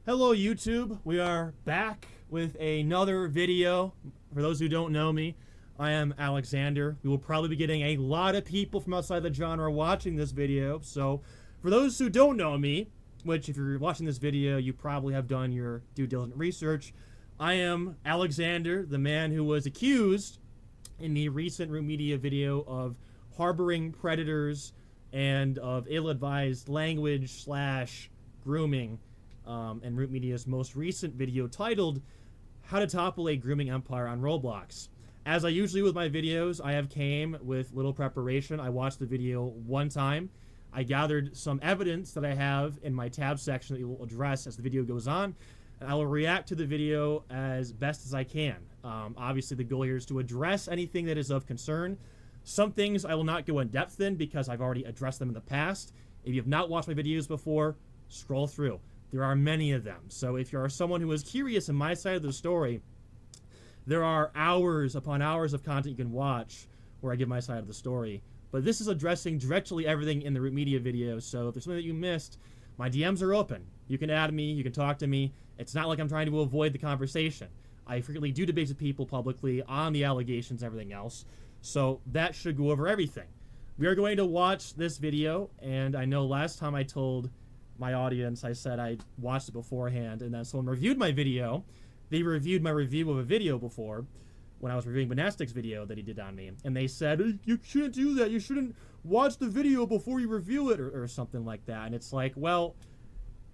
Hello YouTube, we are back with another video. For those who don't know me, I am Alexander. We will probably be getting a lot of people from outside the genre watching this video, so for those who don't know me, which if you're watching this video you probably have done your due diligent research, I am Alexander, the man who was accused in the recent Root Media video of harboring predators and of ill-advised language / grooming. And Root Media's most recent video titled How to Topple a Grooming Empire on Roblox. As I usually do with my videos, I have came with little preparation. I watched the video one time. I gathered some evidence that I have in my tab section that you will address as the video goes on. And I will react to the video as best as I can. Obviously the goal here is to address anything that is of concern. Some things I will not go in depth in because I've already addressed them in the past. If you have not watched my videos before, scroll through. There are many of them. So if you are someone who is curious in my side of the story, there are hours upon hours of content you can watch where I give my side of the story. But this is addressing directly everything in the Root Media video, so if there's something that you missed, my DMs are open. You can add me, you can talk to me. It's not like I'm trying to avoid the conversation. I frequently do debates with people publicly on the allegations and everything else, so that should go over everything. We are going to watch this video, and I know last time I told my audience, I said I watched it beforehand, and then someone reviewed my video. They reviewed my review of a video before, when I was reviewing Monastic's video that he did on me, and they said, you shouldn't do that, you shouldn't watch the video before you review it, or something like that. And it's like, well,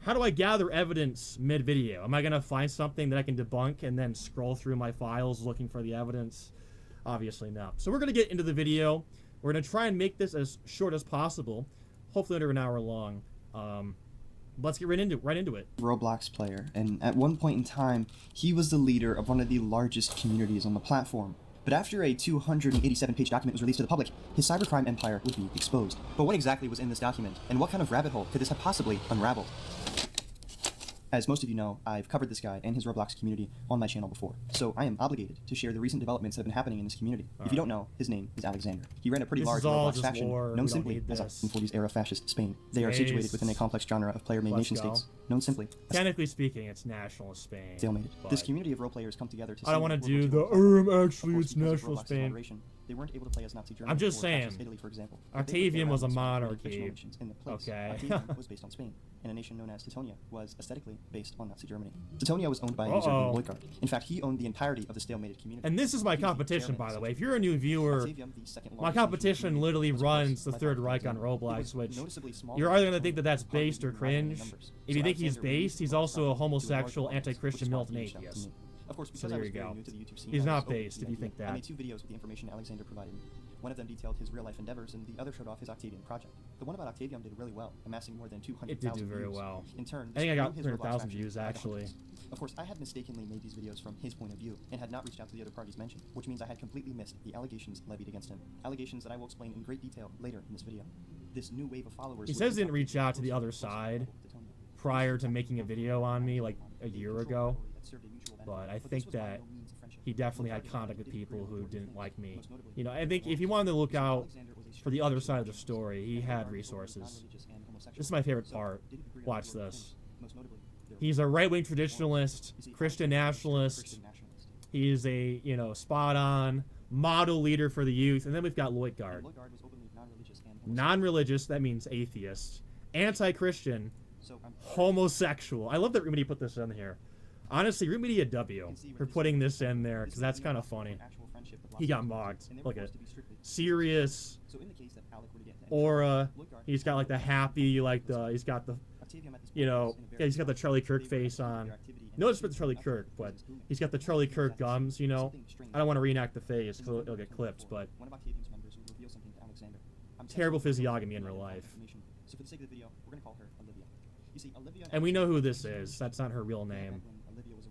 how do I gather evidence mid-video? Am I going to find something that I can debunk and then scroll through my files looking for the evidence? Obviously not. So we're going to get into the video. We're going to try and make this as short as possible, hopefully under an hour long. Let's get right into it. Roblox player, and at one point in time, he was the leader of one of the largest communities on the platform. But after a 287-page document was released to the public, his cybercrime empire would be exposed. But what exactly was in this document, and what kind of rabbit hole could this have possibly unraveled? As most of you know, I've covered this guy and his Roblox community on my channel before, so I am obligated to share the recent developments that have been happening in this community. If you don't know, his name is Alexander. He ran a pretty large Roblox faction, known simply as a 1940s-era fascist Spain. They are situated within a complex genre of player-made nation-states, known simply as... Technically speaking, it's national Spain. Stalemated. This community of role players come together to... I don't want to do the, actually it's national Spain. They weren't able to play as Nazi Germany. I'm just saying, Italy, for example. Octavium was a monarchy. Okay. Octavium was based on Spain, and a nation known as Teutonia was aesthetically based on Nazi Germany. Teutonia was owned by a user named Lloydgard. In fact, he owned the entirety of the stalemated community. And this is my competition, by the way. If you're a new viewer, my competition literally runs the Third Reich on Roblox, which you're either going to think that that's based or cringe. If you think he's based, he's also a homosexual, anti-Christian, militant atheist. Of course, so there you go. He's not based, if you think that. I made 2 videos with the information Alexander provided me. One of them detailed his real-life endeavors, and the other showed off his Octavium project. The one about Octavium did really well, amassing more than 200,000 views. It did do very well. In turn, I think I got 300,000 views, actually. Of course, I had mistakenly made these videos from his point of view, and had not reached out to the other parties mentioned, which means I had completely missed the allegations levied against him. Allegations that I will explain in great detail later in this video. This new wave of followers... He says he didn't reach out to the other side prior to making a video on me, like a year ago. But I think that he definitely had contact with people who didn't like me. You know, I think if he wanted to look out for the other side of the story, he had resources. This is my favorite part. Watch this. He's a right-wing traditionalist, Christian nationalist. He is a, you know, spot-on model leader for the youth. And then we've got Lloydgard. Non-religious, that means atheist. Anti-Christian, homosexual. I love that Root Media put this in here. Honestly, Root Media W for putting this in there, because that's kind of funny. He got mocked. Look at it. Serious. Aura. He's got like the happy, like the, he's got the, you know, yeah, he's got the Charlie Kirk face on. No disrespect to Charlie Kirk, but he's got the Charlie Kirk gums, you know. I don't want to reenact the face because it'll get clipped, but terrible physiognomy in real life. And we know who this is. That's not her real name.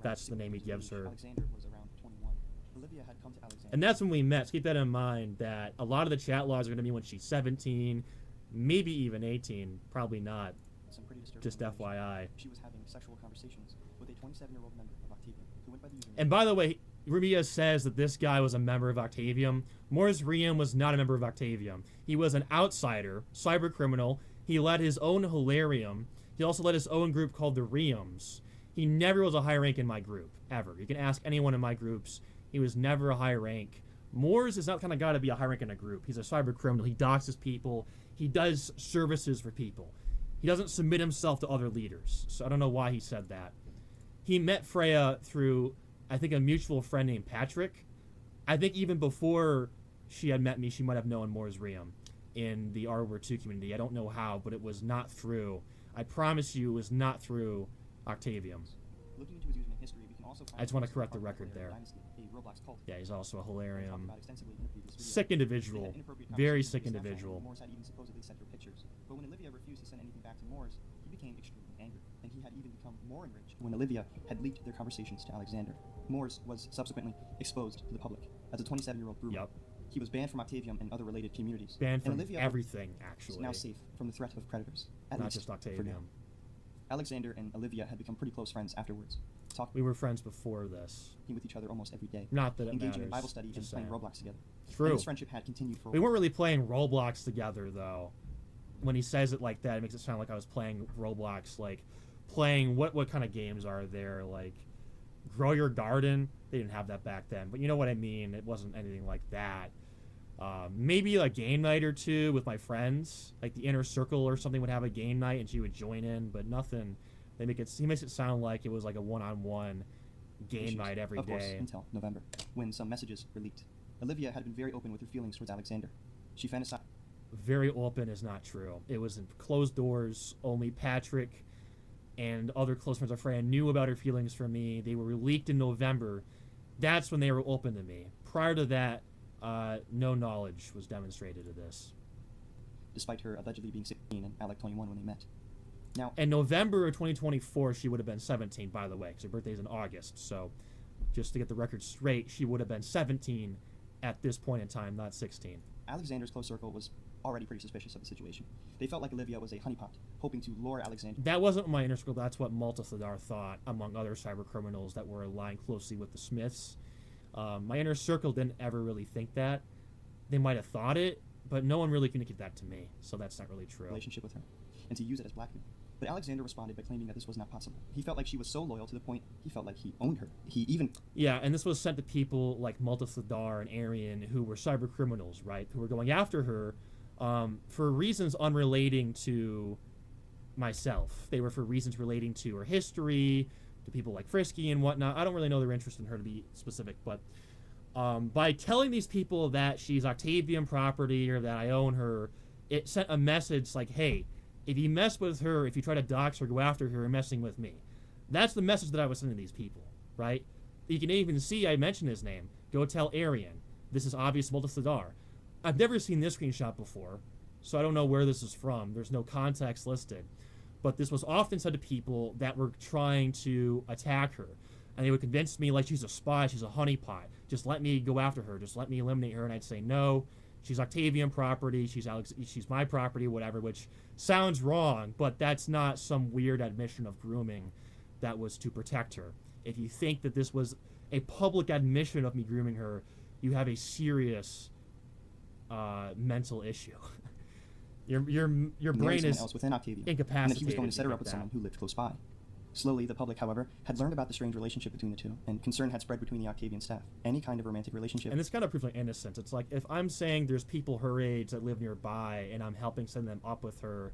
That's the name he gives her. And that's when we met. So keep that in mind, that a lot of the chat logs are going to be when she's 17, maybe even 18. Probably not. Just FYI. She was having sexual conversations with a 27-year-old member of Octavium, who went by the username. And by the way, Rubia says that this guy was a member of Octavium. Morris Riem was not a member of Octavium. He was an outsider, cyber criminal. He led his own Hilarium. He also led his own group called the Riems. He never was a high rank in my group, ever. You can ask anyone in my groups. He was never a high rank. Moors is not kind of got to be a high rank in a group. He's a cyber criminal. He doxes people. He does services for people. He doesn't submit himself to other leaders. So I don't know why he said that. He met Freya through, I think, a mutual friend named Patrick. I think even before she had met me, she might have known Moors Ream in the R-Word 2 community. I don't know how, but it was not through. I promise you, it was not through Octavium. Looking into his username history, we can also find I just want to correct the record there. Dynasty, a Roblox cult. Yeah, he's also a hilarium. Talked about extensively in a previous video. Sick individual. They had inappropriate Very conversations sick with his Snapchat, individual. and Moors had even supposedly sent her pictures. But when Olivia refused to send anything back to Moors, he became extremely angry, and he had even become more enraged when Olivia had leaked their conversations to Alexander. Moors was subsequently exposed to the public as a 27-year-old brewer. Yep. He was banned from Octavium and other related communities. Banned from and Olivia everything, is actually. now safe from the threat of predators. At Not least just for now. Octavium. Alexander and Olivia had become pretty close friends afterwards, talking We were friends before this. with each other almost every day, Not that it engaging matters. in Bible study and Just playing saying. Roblox together. True. And this friendship had continued for We weren't really playing Roblox together, though. When he says it like that, it makes it sound like I was playing Roblox, like playing what kind of games are there? Like Grow Your Garden? They didn't have that back then, but you know what I mean. It wasn't anything like that. Maybe a game night or two with my friends, like the inner circle or something would have a game night and she would join in, but nothing. He makes it sound like it was like a one-on-one game issues, night every of course, day. until November, when some messages were leaked. Olivia had been very open with her feelings towards Alexander. She fantasized Very open is not true. It was in closed doors. Only Patrick and other close friends of Freya knew about her feelings for me. They were leaked in November. That's when they were open to me. Prior to that, no knowledge was demonstrated of this. despite her allegedly being 16 and Alec 21 when they met. Now, In November of 2024, she would have been 17, by the way, because her birthday's in August. So, just to get the record straight, she would have been 17 at this point in time, not 16. Alexander's close circle was already pretty suspicious of the situation. They felt like Olivia was a honeypot, hoping to lure Alexander. That wasn't my inner circle. That's what Malta Thadar thought, among other cyber criminals that were aligned closely with the Smiths. My inner circle didn't ever really think that. They might have thought it, but no one really communicated that to me, so that's not really true. Relationship with her, and to use it as blackmail. But Alexander responded by claiming that this was not possible. He felt like she was so loyal to the point he felt like he owned her. He even Yeah, and this was sent to people like Malta Thadar and Arian, who were cyber criminals, right? Who were going after her for reasons unrelating to myself. They were for reasons relating to her history, to people like Frisky and whatnot. I don't really know their interest in her, to be specific, but by telling these people that she's Octavium property or that I own her, it sent a message like, hey, if you mess with her, if you try to dox or go after her, you're messing with me. That's the message that I was sending to these people, right? You can even see I mentioned his name. Go tell Arian. This is obvious Malta Thadar. I've never seen this screenshot before, so I don't know where this is from. There's no context listed. But this was often said to people that were trying to attack her. And they would convince me like she's a spy, she's a honeypot. Just let me go after her. Just let me eliminate her. And I'd say, no, she's Octavian property. She's my property, whatever, which sounds wrong, but that's not some weird admission of grooming that was to protect her. If you think that this was a public admission of me grooming her, you have a serious mental issue. your brain is else within Octavium, incapacitated. and that he was going to set her like up with that. someone who lived close by. Slowly, the public, however, had learned about the strange relationship between the two, and concern had spread between the Octavian staff. Any kind of romantic relationship. And this kind of proves my innocence. It's like, if I'm saying there's people her age that live nearby and I'm helping send them up with her,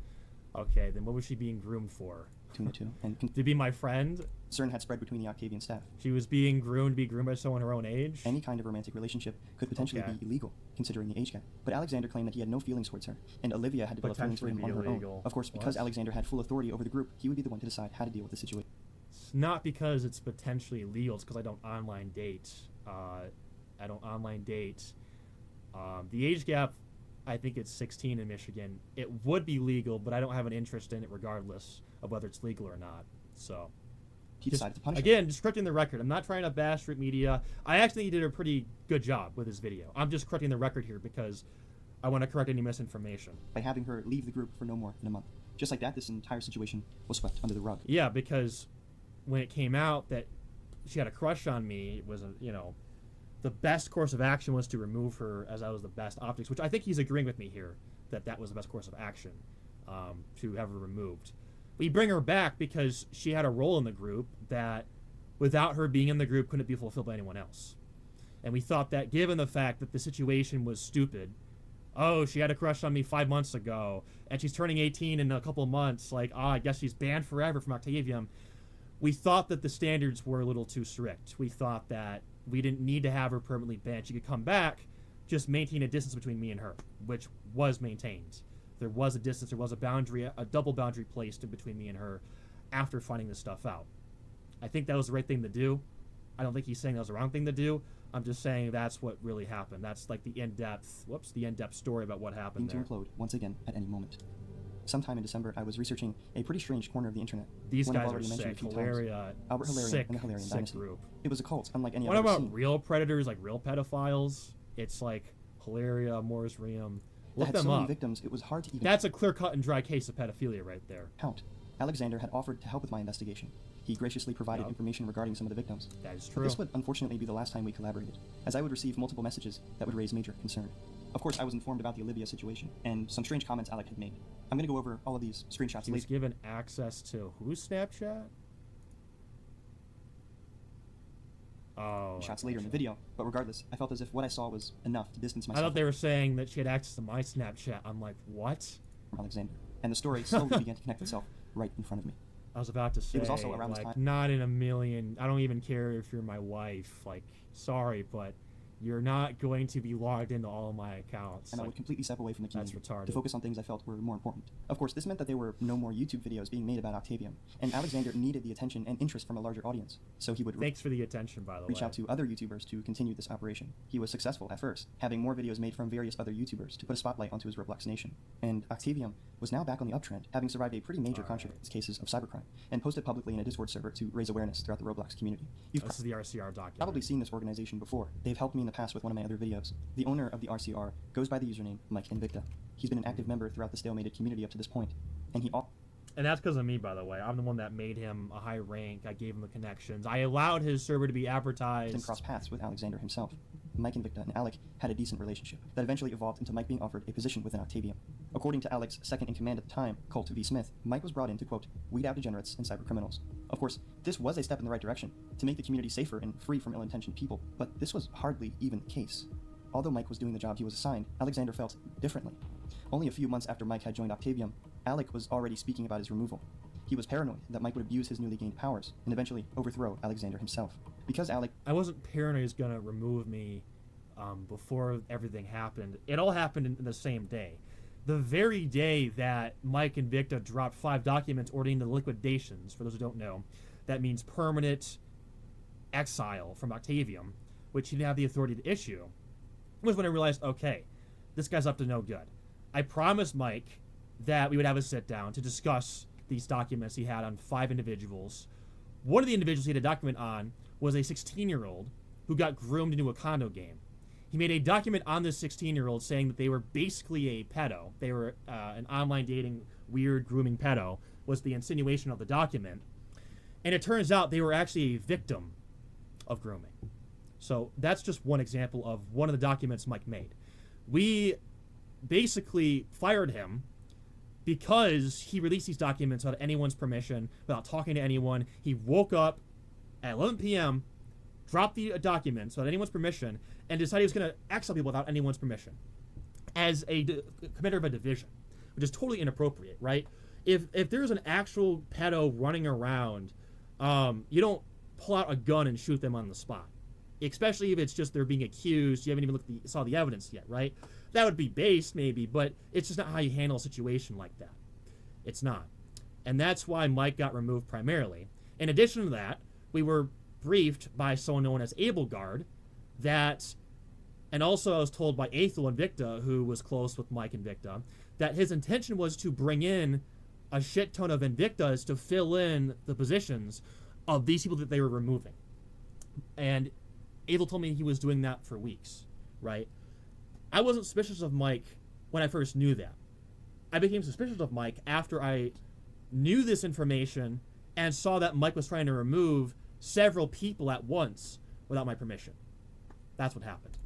okay, then what was she being groomed for? Between the two, and To be my friend? concern had spread between the Octavian staff. She was being groomed to be groomed by someone her own age? Any kind of romantic relationship could potentially Okay. be illegal, considering the age gap. But Alexander claimed that he had no feelings towards her, and Olivia had developed feelings for him Potentially on be her illegal. own. Of course, because What? Alexander had full authority over the group, he would be the one to decide how to deal with the situation. It's not because it's potentially illegal. It's because I don't online date. I don't online date. The age gap, I think it's 16 in Michigan. It would be legal, but I don't have an interest in it regardless of whether it's legal or not. So, He just, decided to punish her. again, just correcting the record. I'm not trying to bash Street Media. I actually think he did a pretty good job with his video. I'm just correcting the record here because I want to correct any misinformation. By having her leave the group for no more than a month. Just like that, this entire situation was swept under the rug. Yeah, because when it came out that she had a crush on me, it was, the best course of action was to remove her as I was the best optics, which I think he's agreeing with me here, that was the best course of action, to have her removed. We bring her back because she had a role in the group that, without her being in the group, couldn't be fulfilled by anyone else. And we thought that, given the fact that the situation was stupid, oh, she had a crush on me 5 months ago, and she's turning 18 in a couple of months, like, I guess she's banned forever from Octavium. We thought that the standards were a little too strict. We thought that we didn't need to have her permanently banned. She could come back, just maintain a distance between me and her, which was maintained. There was a distance, there was a boundary, a double boundary placed in between me and her after finding this stuff out. I think that was the right thing to do. I don't think he's saying that was the wrong thing to do. I'm just saying that's what really happened. That's like the in-depth story about what happened there. To implode once again at any moment. Sometime in December, I was researching a pretty strange corner of the internet. These guys are sick. Hilaria, Albert Hilarion sick, and the Hilarion sick dynasty. group. It was a cult, unlike any What other about seen. real predators, like real pedophiles? It's like Hilaria, Morris Ream. Look That had them so many up. victims, it was hard to even That's a clear-cut and dry case of pedophilia right there. count. Alexander had offered to help with my investigation. He graciously provided Yup. information regarding some of the victims. That is But true. this would unfortunately be the last time we collaborated, as I would receive multiple messages that would raise major concern. Of course, I was informed about the Olivia situation, and some strange comments Alec had made. I'm going to go over all of these screenshots He was later. given access to whose Snapchat? Oh. Shots later in the video, but regardless, I felt as if what I saw was enough to distance I myself thought they were saying that she had access to my Snapchat. I'm like, what? from Alexander, and the story slowly began to connect itself right in front of me. I was about to say, was also around this like, time- not in a million. I don't even care if you're my wife. Like, sorry, but you're not going to be logged into all of my accounts. And I Like, would completely step away from the that's community retarded. to focus on things I felt were more important. Of course, this meant that there were no more YouTube videos being made about Octavium, and Alexander needed the attention and interest from a larger audience, so he would Thanks for the attention, by the reach way. out to other YouTubers to continue this operation. He was successful at first, having more videos made from various other YouTubers to put a spotlight onto his Roblox nation. And Octavium was now back on the uptrend, having survived a pretty major controversy cases of cybercrime, and posted publicly in a Discord server to raise awareness throughout the Roblox community. You've This is the RCR document. probably seen this organization before. They've helped me in the past with one of my other videos. The owner of the RCR goes by the username Mike Invicta. He's been an active member throughout the stalemated community up to this point, and he And that's because of me, by the way. I'm the one that made him a high rank. I gave him the connections. I allowed his server to be advertised. often crossed paths with Alexander himself. Mike Invicta and Alec had a decent relationship that eventually evolved into Mike being offered a position within Octavium. According to Alec's second in command at the time, Colt V. Smith, Mike was brought in to, quote, weed out degenerates and cybercriminals. Of course, this was a step in the right direction, to make the community safer and free from ill-intentioned people, but this was hardly even the case. Although Mike was doing the job he was assigned, Alexander felt differently. Only a few months after Mike had joined Octavium, Alec was already speaking about his removal. He was paranoid that Mike would abuse his newly gained powers and eventually overthrow Alexander himself. Because Alec I wasn't paranoid he was going to remove me before everything happened. It all happened in the same day. The very day that Mike and Victor dropped 5 documents ordering the liquidations, for those who don't know, that means permanent exile from Octavium, which he didn't have the authority to issue, was when I realized, okay, this guy's up to no good. I promised Mike that we would have a sit down to discuss these documents he had on 5 individuals. One of the individuals he had a document on was a 16-year-old who got groomed into a condo game. He made a document on this 16-year-old saying that they were basically a pedo. They were an online dating, weird grooming pedo, was the insinuation of the document. And it turns out they were actually a victim of grooming. So that's just one example of one of the documents Mike made. We basically fired him because he released these documents without anyone's permission, without talking to anyone. He woke up at 11 p.m., dropped the documents without anyone's permission, and decided he was going to exile people without anyone's permission as a commander of a division, which is totally inappropriate, right? If there's an actual pedo running around, you don't pull out a gun and shoot them on the spot, especially if it's just they're being accused. You haven't even saw the evidence yet, right? That would be based, maybe, but it's just not how you handle a situation like that. It's not. And that's why Mike got removed primarily. In addition to that, we were briefed by someone known as Abelgard that, and also I was told by Aethel Invicta, who was close with Mike Invicta, that his intention was to bring in a shit ton of Invictas to fill in the positions of these people that they were removing. And Aethel told me he was doing that for weeks, right? I wasn't suspicious of Mike when I first knew that. I became suspicious of Mike after I knew this information and saw that Mike was trying to remove several people at once without my permission. That's what happened.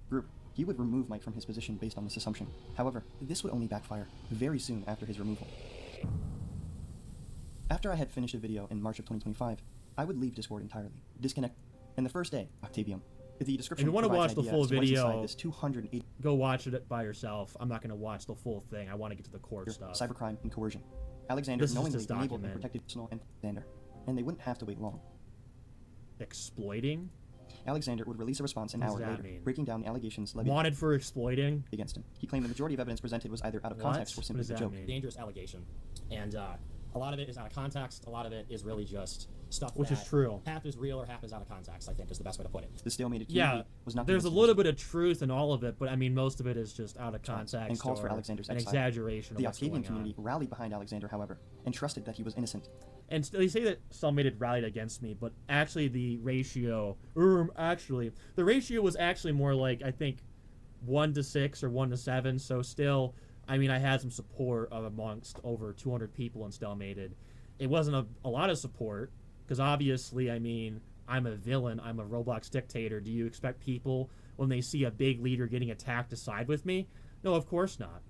group, he would remove Mike from his position based on this assumption. However, this would only backfire very soon after his removal. After I had finished a video in March of 2025, I would leave Discord entirely, disconnect, and the first day, Octavium. The description If you want to watch provides the an idea full as to what is inside video, this 280 go watch it by yourself. I'm not going to watch the full thing. I want to get to the core stuff. cybercrime and coercion. Alexander This is knowingly just enabled and document. protected Alexander and Alexander, and they wouldn't have to wait long. Exploiting? Alexander would release a response an What does hour that later, mean? breaking down the allegations levied Wanted for exploiting? against him. He claimed the majority of evidence presented was either out of What? context or What simply does a that joke. mean? Dangerous allegation, and a lot of it is out of context. A lot of it is really just stuff Which that is true. half is real or half is out of context. I think is the best way to put it. The stalemated community Yeah, was not there's a convinced little of bit of truth in all of it, but I mean, most of it is just out of context and calls for or Alexander's an exile. exaggeration of the what's Octavian going on. community rallied behind Alexander, however, and trusted that he was innocent. And they say that Stalemated rallied against me, but actually the ratio, the ratio was actually more like, I think, 1-6 or 1-7. So still, I mean, I had some support amongst over 200 people in Stalemated. It wasn't a lot of support, because obviously, I mean, I'm a villain. I'm a Roblox dictator. Do you expect people, when they see a big leader getting attacked, to side with me? No, of course not.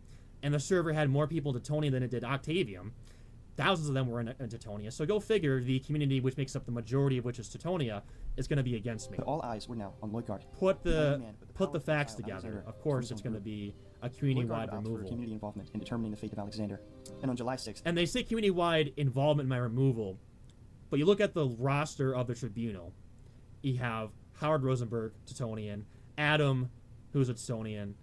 And the server had more people in Teutonia than it did Octavium. Thousands of them were in Teutonia. So go figure, the community, which makes up the majority of which is Teutonia, is going to be against me. But all eyes were now on Lloydguard. Put mighty the man with put the power of facts exile, together. Alexander, Of course, from it's his own going to group. be a Lloydguard community-wide would opt for removal. community involvement in determining the fate of Alexander. And on July 6th, And they say community-wide involvement in my removal, but you look at the roster of the tribunal. You have Howard Rosenberg, Teutonian, Adam, who's a Teutonian.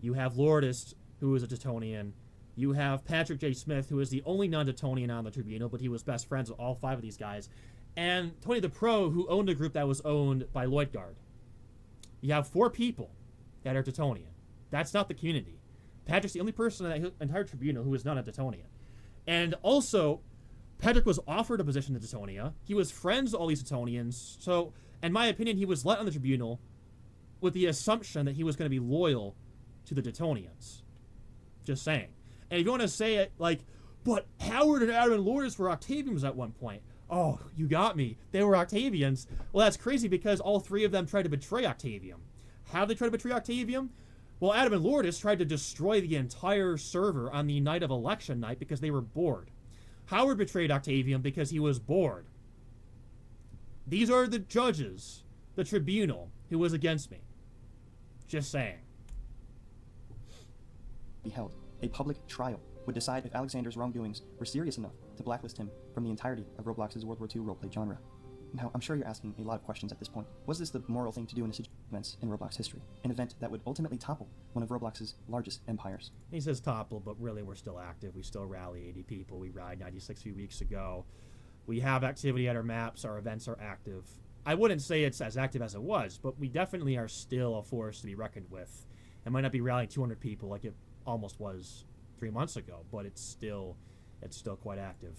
You have Lourdes, who is a Teutonian. You have Patrick J. Smith, who is the only non-Teutonian on the tribunal, but he was best friends with all 5 of these guys. And Tony the Pro, who owned a group that was owned by Lloydguard. You have 4 people that are Teutonian. That's not the community. Patrick's the only person in that entire tribunal who is not a Teutonian. And also, Patrick was offered a position in Teutonia. He was friends with all these Teutonians. So, in my opinion, he was let on the tribunal with the assumption that he was going to be loyal to the Teutonians. Just saying. And if you want to say it like, but Howard and Adam and Lourdes were Octavians at one point. Oh, you got me. They were Octavians. Well, that's crazy because all 3 of them tried to betray Octavium. How did they try to betray Octavium? Well, Adam and Lourdes tried to destroy the entire server on the night of election night because they were bored. Howard betrayed Octavium because he was bored. These are the judges, the tribunal, who was against me. Just saying. be held. A public trial would decide if Alexander's wrongdoings were serious enough to blacklist him from the entirety of Roblox's World War II roleplay genre. Now, I'm sure you're asking a lot of questions at this point. Was this the moral thing to do in a situation of events in Roblox history? An event that would ultimately topple one of Roblox's largest empires? He says topple, but really we're still active. We still rally 80 people. We ride 96 few weeks ago. We have activity at our maps. Our events are active. I wouldn't say it's as active as it was, but we definitely are still a force to be reckoned with. It might not be rallying 200 people like it almost was 3 months ago, but it's still quite active.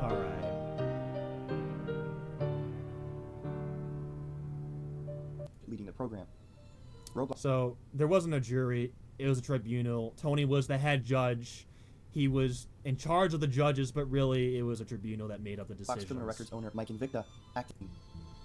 All right. Leading the program. Roblox So there wasn't a jury. It was a tribunal. Tony was the head judge. He was in charge of the judges, but really it was a tribunal that made up the decisions. Criminal Records owner Mike Invicta acting.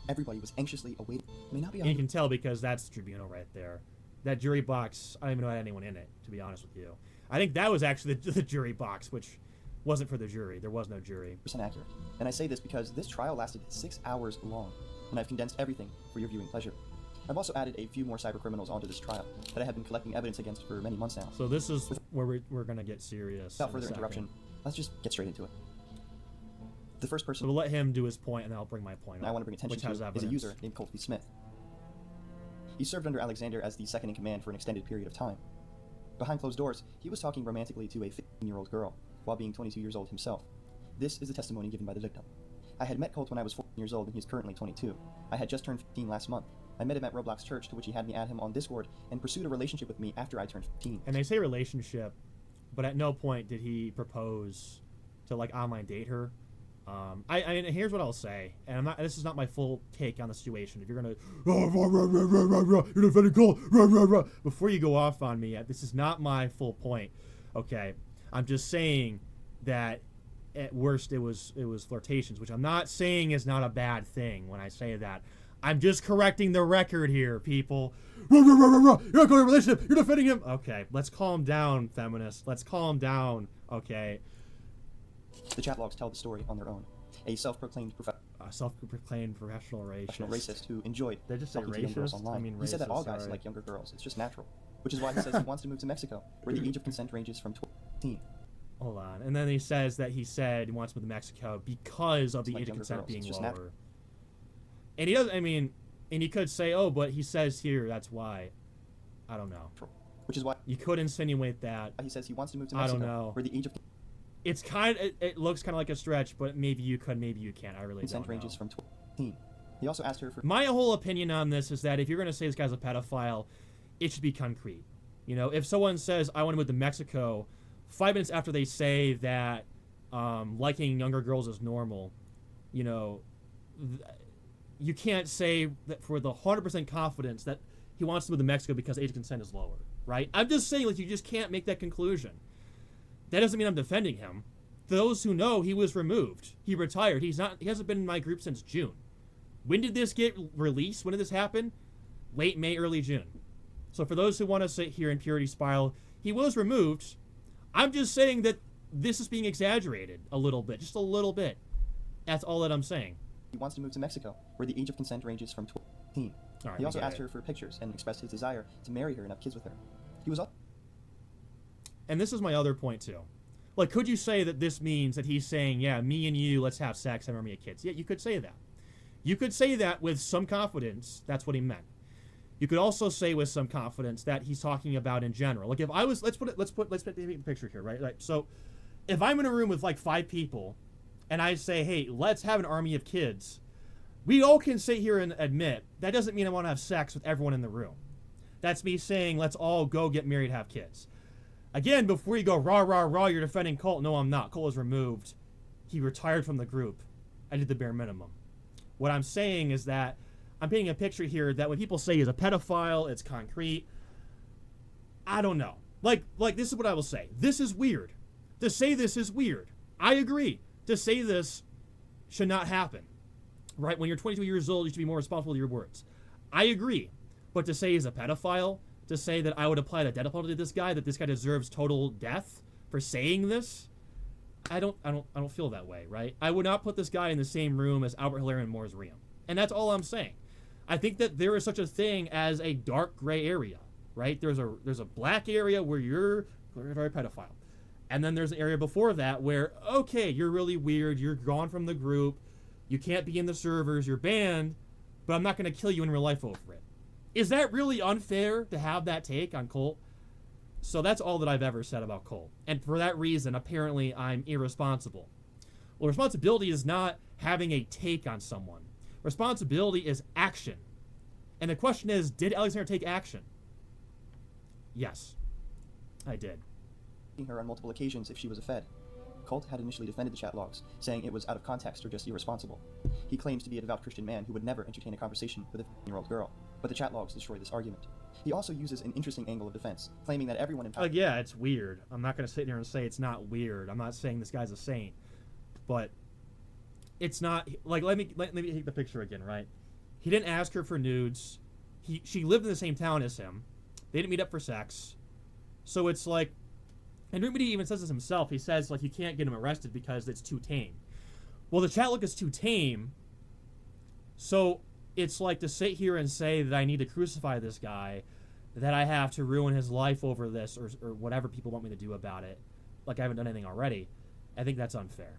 Everybody was anxiously awaiting. May not be And you can tell because that's the tribunal right there. That jury box, I don't even know had anyone in it, to be honest with you. I think that was actually the jury box, which wasn't for the jury. There was no jury. accurate. And I say this because this trial lasted 6 hours long, and I've condensed everything for your viewing pleasure. I've also added a few more cybercriminals onto this trial that I have been collecting evidence against for many months now. So this is where we're going to get serious. Without in a further second. interruption, let's just get straight into it. The first So person we'll let him do his point, and then I'll bring my point. I want to bring attention which to has is a evidence. user named Colby Smith. He served under Alexander as the second in command for an extended period of time. Behind closed doors, he was talking romantically to a 15-year-old girl, while being 22 years old himself. This is the testimony given by the victim. I had met Colt when I was 14 years old and he's currently 22. I had just turned 15 last month. I met him at Roblox Church, to which he had me add him on Discord and pursued a relationship with me after I turned 15. And they say relationship, but at no point did he propose to like online date her. I mean, here's what I'll say, and I'm not. This is not my full take on the situation. If you're gonna, you're defending Cole, before you go off on me, this is not my full point. Okay, I'm just saying that at worst it was flirtations, which I'm not saying is not a bad thing. When I say that, I'm just correcting the record here, people. You're not going to a relationship. You're defending him. Okay, let's calm down, feminists. Let's calm down. Okay. The chat logs tell the story on their own. A self-proclaimed Self-proclaimed professional racist who enjoyed Did I just say talking to young girls racist? online. I mean He said that racist, all guys sorry. like younger girls. It's just natural. Which is why he says he wants to move to Mexico, where the age of consent ranges from 12 Hold on. And then he says that he said he wants to move to Mexico because of the like age of younger consent girls. being It's just lower. natural. And he doesn't, I mean, and you could say, oh, but he says here, that's why. I don't know. Which is why You could insinuate that. he says he wants to move to I don't Mexico, know. where the age of It's kind of, it looks kind of like a stretch, but maybe you could, maybe you can't. I really consent don't know. ranges from 12. He also asked her for My whole opinion on this is that if you're going to say this guy's a pedophile, it should be concrete. You know, if someone says, I want to move to Mexico, 5 minutes after they say that liking younger girls is normal, you know, you can't say that for the 100% confidence that he wants to move to Mexico because age of consent is lower, right? I'm just saying, like, you just can't make that conclusion. That doesn't mean I'm defending him. Those who know, he was removed. He retired. He hasn't been in my group since June. When did this get released? When did this happen? Late May, early June. So for those who want to sit here in purity spiral, he was removed. I'm just saying that this is being exaggerated a little bit, just a little bit. That's all that I'm saying. he wants to move to Mexico, where the age of consent ranges from 12 to 18. All right, He also we get asked it. her for pictures and expressed his desire to marry her and have kids with her. He was And this is my other point too. Like, could you say that this means that he's saying, yeah, me and you, let's have sex and marry kids? Yeah, you could say that. You could say that with some confidence. That's what he meant. You could also say with some confidence that he's talking about in general. Like, if I was, let's put the picture here, right? Like, so if I'm in a room with like 5 people and I say, hey, let's have an army of kids, we all can sit here and admit that doesn't mean I want to have sex with everyone in the room. That's me saying, let's all go get married, have kids. Again, before you go, rah, rah, rah, you're defending Colt. No, I'm not. Colt was removed. He retired from the group. I did the bare minimum. What I'm saying is that I'm painting a picture here that when people say he's a pedophile, it's concrete. I don't know. Like this is what I will say. This is weird. To say this is weird. I agree. To say this should not happen. Right? When you're 22 years old, you should be more responsible with your words. I agree. But to say he's a pedophile, to say that I would apply the death penalty to this guy, that this guy deserves total death for saying this, I don't feel that way, right? I would not put this guy in the same room as Albert Hiller and Morris Ream. And that's all I'm saying. I think that there is such a thing as a dark gray area, right? There's a black area where you're very pedophile. And then there's an area before that where, okay, you're really weird, you're gone from the group, you can't be in the servers, you're banned, but I'm not going to kill you in real life over it. Is that really unfair to have that take on Colt? So that's all that I've ever said about Colt. And for that reason, apparently I'm irresponsible. Well, responsibility is not having a take on someone. Responsibility is action. And the question is, did Alexander take action? Yes, I did. her on multiple occasions if she was a Fed. Colt had initially defended the chat logs, saying it was out of context or just irresponsible. He claims to be a devout Christian man who would never entertain a conversation with a 15-year-old girl, but the chat logs destroy this argument. He also uses an interesting angle of defense, claiming that everyone in Like, yeah, it's weird. I'm not going to sit here and say it's not weird. I'm not saying this guy's a saint, but it's not like let me take the picture again, right? He didn't ask her for nudes. She lived in the same town as him. They didn't meet up for sex. So it's like, and Rumity even says this himself. He says, like, you can't get him arrested because it's too tame. Well, the chat look is too tame. So it's like to sit here and say that I need to crucify this guy, that I have to ruin his life over this, or whatever people want me to do about it. Like I haven't done anything already. I think that's unfair.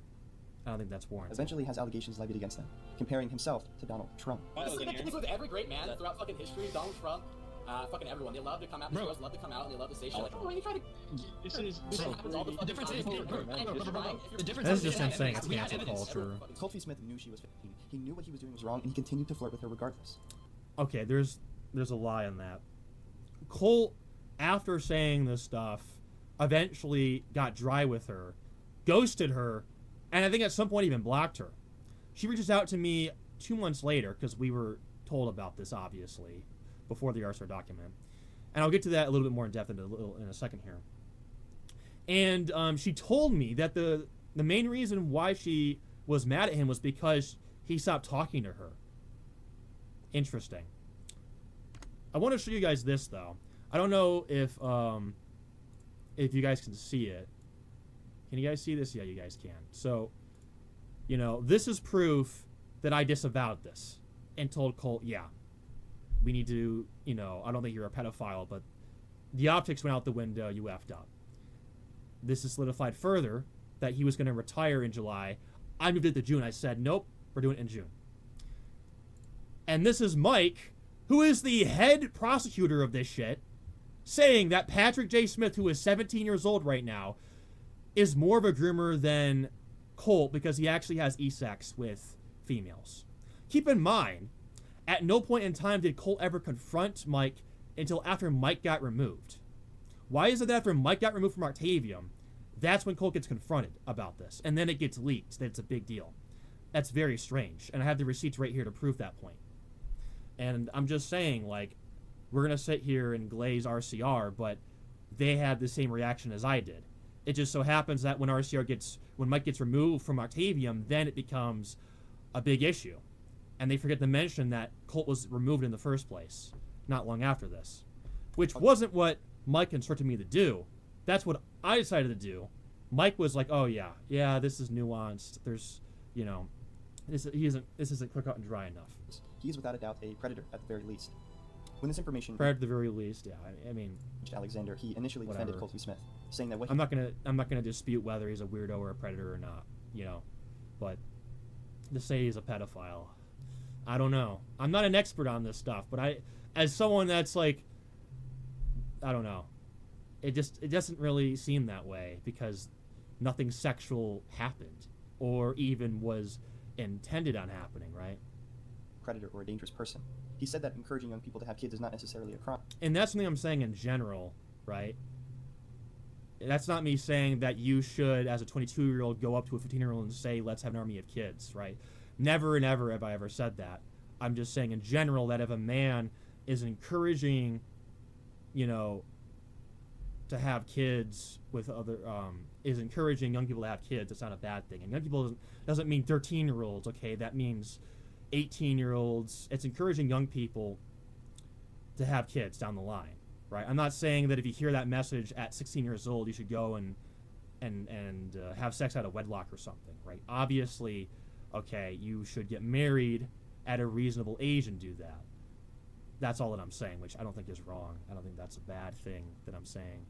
I don't think that's warranted. eventually has allegations levied against him, comparing himself to Donald Trump. This is the case with every great man throughout fucking history. Donald Trump, fucking everyone. They love to come out. These girls love to come out and they love to say shit like, "Oh, you try to." This is happens all the fucking difference time. is the difference That's is just him that saying it's we have cancel evidence. culture. Kofi Smith knew she was 15. He knew what he was doing was wrong, and he continued to flirt with her regardless. Okay, there's a lie in that. Colt, after saying this stuff, eventually got dry with her, ghosted her, and I think at some point even blocked her. She reaches out to me 2 months later, because we were told about this, obviously, before the RSR document. And I'll get to that a little bit more in depth in a second here. And she told me that the main reason why she was mad at him was because he stopped talking to her. Interesting. I want to show you guys this, though. I don't know if you guys can see it. Can you guys see this? Yeah, you guys can. So, you know, this is proof that I disavowed this and told Colt, yeah, we need to, you know, I don't think you're a pedophile, but the optics went out the window, you effed up. This is solidified further that he was going to retire in July. I moved it to June. I said, nope, we're doing it in June. And this is Mike, who is the head prosecutor of this shit, saying that Patrick J. Smith, who is 17 years old right now, is more of a groomer than Colt because he actually has e-sex with females. Keep in mind, at no point in time did Colt ever confront Mike until after Mike got removed. Why is it that after Mike got removed from Octavium, that's when Colt gets confronted about this, and then it gets leaked that it's a big deal? That's very strange, and I have the receipts right here to prove that point. And I'm just saying, like, we're going to sit here and glaze RCR, but they had the same reaction as I did. It just so happens that when Mike gets removed from Octavium, then it becomes a big issue. And they forget to mention that Colt was removed in the first place, not long after this. Which wasn't what Mike instructed me to do. That's what I decided to do. Mike was like, oh yeah, this is nuanced. There's, you know, this isn't quick out and dry enough. He is without a doubt a predator at the very least. When this information Predator at the very least, yeah. I mean, reached Alexander, he initially defended Colby Smith, saying that what I'm not gonna dispute whether he's a weirdo or a predator or not, you know, but to say he's a pedophile, I don't know. I'm not an expert on this stuff, but as someone that's like, I don't know, it doesn't really seem that way because nothing sexual happened or even was intended on happening, right? predator or a dangerous person. He said that encouraging young people to have kids is not necessarily a crime. And that's something I'm saying in general, right? That's not me saying that you should, as a 22-year-old, go up to a 15-year-old and say, let's have an army of kids, right? Never and ever have I ever said that. I'm just saying in general that if a man is encouraging, you know, to have kids with other, is encouraging young people to have kids, it's not a bad thing. And young people doesn't mean 13-year-olds, okay? That means 18-year-olds. It's encouraging young people to have kids down the line, right? I'm not saying that if you hear that message at 16 years old, you should go and have sex out of wedlock or something, right? Obviously, okay, you should get married at a reasonable age and do that. That's all that I'm saying, which I don't think is wrong. I don't think that's a bad thing that I'm saying.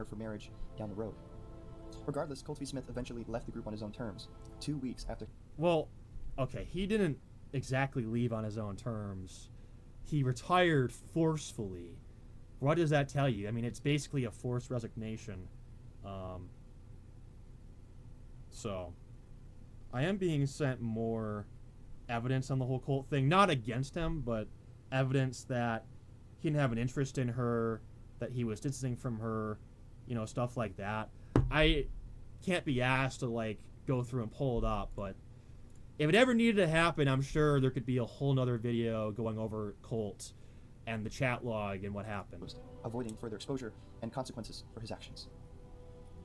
For marriage down the road. Regardless, Colby Smith eventually left the group on his own terms, 2 weeks after. Well, okay, he didn't exactly leave on his own terms. He retired forcefully. What does that tell you? I mean, it's basically a forced resignation. So, I am being sent more evidence on the whole cult thing. Not against him, but evidence that he didn't have an interest in her, that he was distancing from her, you know, stuff like that. I can't be asked to, like, go through and pull it up, but if it ever needed to happen, I'm sure there could be a whole nother video going over Colt and the chat log and what happened. Avoiding further exposure and consequences for his actions.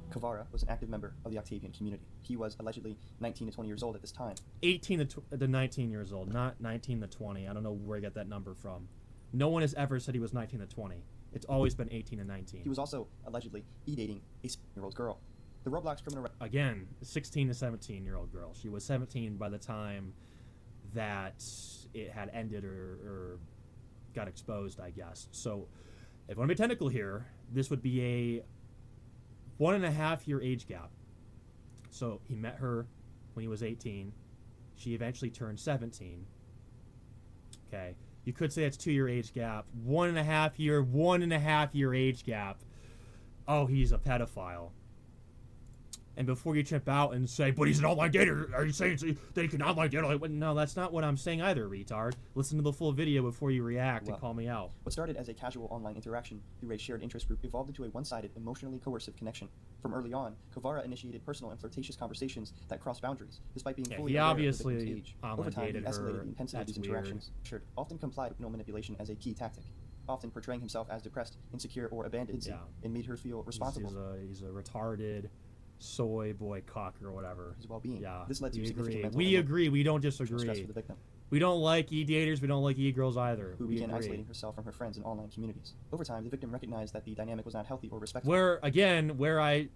Kavara was an active member of the Octavian community. He was allegedly 19 to 20 years old at this time. 18 to 19 years old, not 19 to 20. I don't know where I got that number from. No one has ever said he was 19 to 20. It's always been 18 to 19. He was also allegedly dating a 16-year-old girl. The Roblox criminal... Again, 16 to 17-year-old girl. She was 17 by the time that it had ended or got exposed, I guess. So, if I want to be technical here, this would be a 1.5-year age gap. So, he met her when he was 18. She eventually turned 17. Okay. You could say it's 2-year age gap. 1.5 year age gap. Oh, he's a pedophile. And before you chip out and say, but he's an online dater, are you saying that he can online date? Like, no, that's not what I'm saying either, retard. Listen to the full video before you react and call me out. What started as a casual online interaction through a shared interest group evolved into a one-sided, emotionally coercive connection. From early on, Kavara initiated personal and flirtatious conversations that crossed boundaries, despite being fully he aware obviously of the victim's age. Over time, he escalated the intensity of these interactions. Often complied with no manipulation as a key tactic. Often portraying himself as depressed, insecure, or abandoned, and made her feel responsible. He's a retarded soy boy cock or whatever. his well-being. Yeah, This led to we significant agree. mental We and agree. We don't emotional stress disagree. for the victim, We don't like e-daters. We don't like e-girls either. who We began agree. isolating herself from her friends in online communities. Over time, the victim recognized that the dynamic was not healthy or respectful. Where I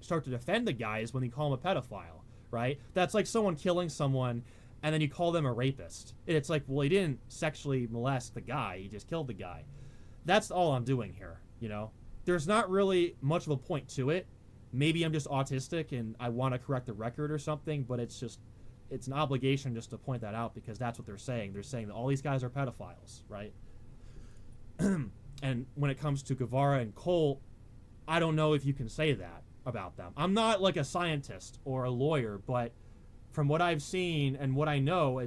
start to defend the guy is when you call him a pedophile, right? That's like someone killing someone and then you call them a rapist. It's like, well, he didn't sexually molest the guy, he just killed the guy. That's all I'm doing here, you know? There's not really much of a point to it. Maybe I'm just autistic and I want to correct the record or something, but it's an obligation just to point that out because that's what they're saying. They're saying that all these guys are pedophiles, right? And when it comes to Guevara and Colt, I don't know if you can say that about them. I'm not like a scientist or a lawyer, but from what I've seen and what I know,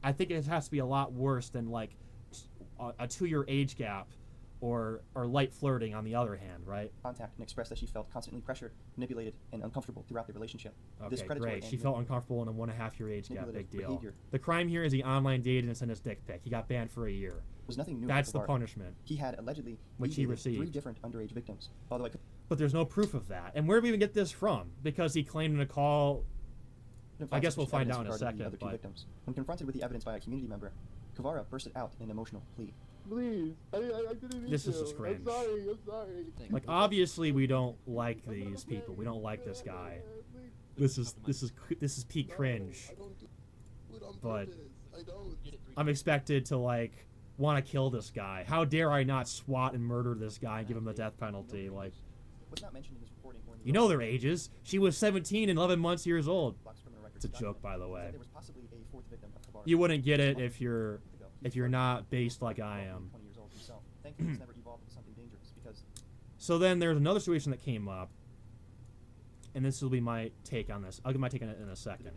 I think it has to be a lot worse than like a 2-year age gap or light flirting on the other hand, right? Contact and expressed that she felt constantly pressured, manipulated, and uncomfortable throughout the relationship. This Okay, predatory great. and She felt uncomfortable in a 1.5-year age gap. manipulative Big deal. behavior The crime here is he online dated and sent his dick pic. He got banned for a year. was nothing new. That's for the Guevara. punishment. He had allegedly Which he dated received. 3 different underage victims, although I could But there's no proof of that. And where do we even get this from? Because he claimed in a call. I guess we'll find out in a second, The other 2 but- victims. When confronted with the evidence by a community member, Guevara bursted out in an emotional plea. Please, I didn't mean This is to. just cringe. I'm sorry. Like, obviously we don't like these people. We don't like this guy. This is peak cringe. I don't do it on But- purpose. I don't. I'm expected to like want to kill this guy. How dare I not swat and murder this guy and give him the death penalty? Like, What's not mentioned in his reporting or in the you know their ages. She was 17 and 11 months years old. Black's criminal records It's a joke, document by the is that way. there was possibly a 4th victim of Guevara. You wouldn't get it if you're He was not based like I am. 20 years old himself. Thankfully, it's never evolved into something dangerous because So then there's another situation that came up, and this will be my take on this. I'll give my take on it in a second.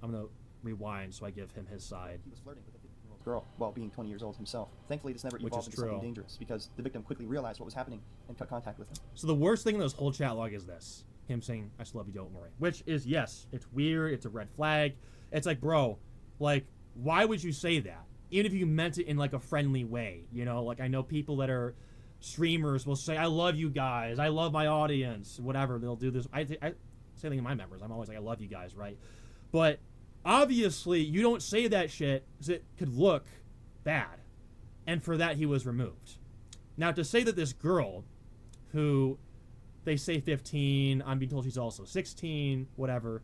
I'm gonna rewind so I give him his side. he was flirting with a 15-year-old girl while being 20 years old himself. Thankfully, this never Which evolved is into something true. dangerous because the victim quickly realized what was happening and cut contact with him. So the worst thing in this whole chat log is this: him saying, "I still love you, don't worry." Which is, yes, it's weird. It's a red flag. It's like, bro, like, why would you say that? Even if you meant it in like a friendly way, you know. Like, I know people that are streamers will say, "I love you guys. I love my audience." Whatever, they'll do this. I say thing in my members. I'm always like, "I love you guys," right? But obviously, you don't say that shit because it could look bad, and for that he was removed. Now, to say that this girl, who they say 15, I'm being told she's also 16, whatever,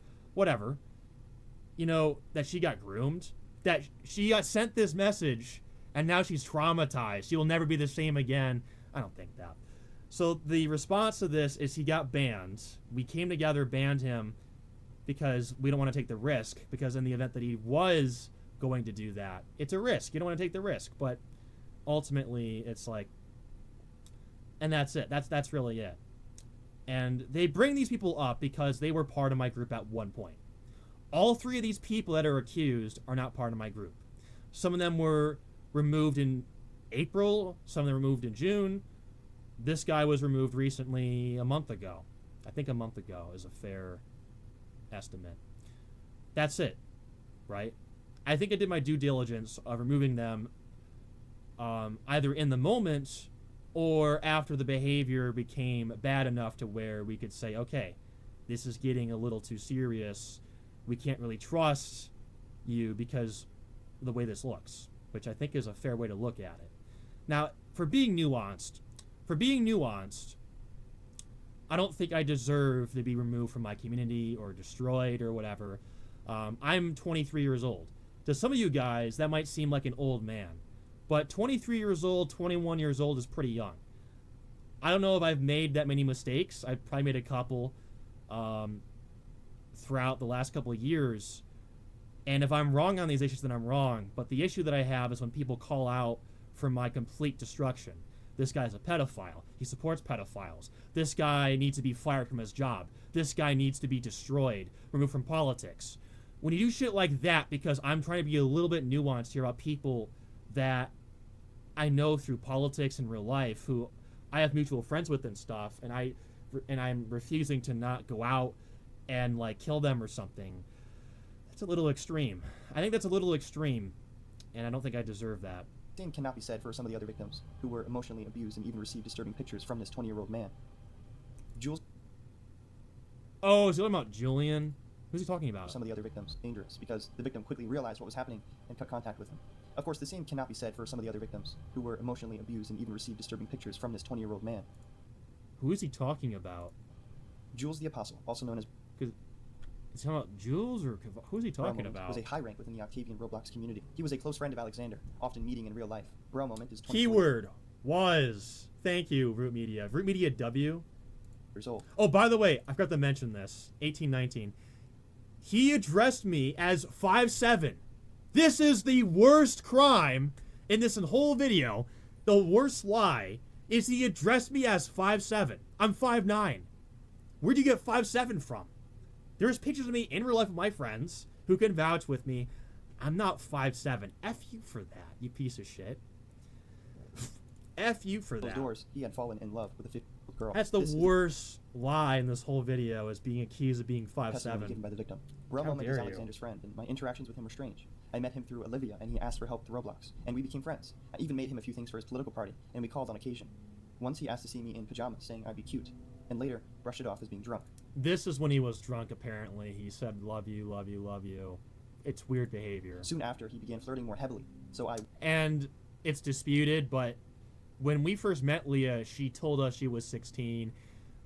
you know, that she got groomed, that she got sent this message, and now she's traumatized. She will never be the same again. I don't think that. So the response to this is he got banned. We came together, banned him, because we don't want to take the risk, because in the event that he was going to do that, it's a risk. You don't want to take the risk, but ultimately it's like, and that's it. That's really it. And they bring these people up because they were part of my group at one point. All 3 of these people that are accused are not part of my group. Some of them were removed in April, some of them removed in June. This guy was removed recently a month ago. I think a month ago is a fair estimate. That's it, right? I think I did my due diligence of removing them either in the moment or after the behavior became bad enough to where we could say, okay, this is getting a little too serious. We can't really trust you because of the way this looks, which I think is a fair way to look at it. Now, for being nuanced, I don't think I deserve to be removed from my community or destroyed or whatever. I'm 23 years old. To some of you guys, that might seem like an old man. But 23 years old, 21 years old is pretty young. I don't know if I've made that many mistakes. I've probably made a couple throughout the last couple of years. And if I'm wrong on these issues, then I'm wrong. But the issue that I have is when people call out for my complete destruction. This guy's a pedophile. He supports pedophiles. This guy needs to be fired from his job. This guy needs to be destroyed, removed from politics. When you do shit like that, because I'm trying to be a little bit nuanced here about people that I know through politics and real life, who I have mutual friends with and stuff, and I'm refusing to not go out and like kill them or something. That's a little extreme. I think that's a little extreme, and I don't think I deserve that. Same cannot be said for some of the other victims who were emotionally abused and even received disturbing pictures from this 20-year-old man. Jules Oh, is he talking about Julian? Who's he talking about? some of the other victims dangerous because the victim quickly realized what was happening and cut contact with him. Of course, the same cannot be said for some of the other victims who were emotionally abused and even received disturbing pictures from this 20-year-old man. Who is he talking about? Jules the Apostle, also known as Is he talking about Jules or who's he talking Moment, about? was a high rank within the Octavian Roblox community. He was a close friend of Alexander, often meeting in real life. Bro Moment is 24 Keyword was. Thank you, Root Media. Root Media W. years old. Oh, by the way, I forgot to mention this. 1819. He addressed me as 5'7". This is the worst crime in this whole video. The worst lie is he addressed me as 5'7". I'm 5'9". Where'd you get 5'7" from? There's pictures of me in real life with my friends who can vouch with me. I'm not 5'7". F you for that, you piece of shit. F you for Those that. doors, he had fallen in love with a 50-year-old girl. That's the This is worst lie in this whole video, is being accused of being testimony 5'7". given by the victim. Bro How Moment is dare you. Alexander's friend, and my interactions with him were strange. I met him through Olivia, and he asked for help with Roblox, and we became friends. I even made him a few things for his political party, and we called on occasion. Once he asked to see me in pajamas, saying I'd be cute, and later brushed it off as being drunk. This is when he was drunk, apparently. He said, love you, love you, love you. It's weird behavior. Soon after, he began flirting more heavily, so I And it's disputed, but when we first met Leah, she told us she was 16.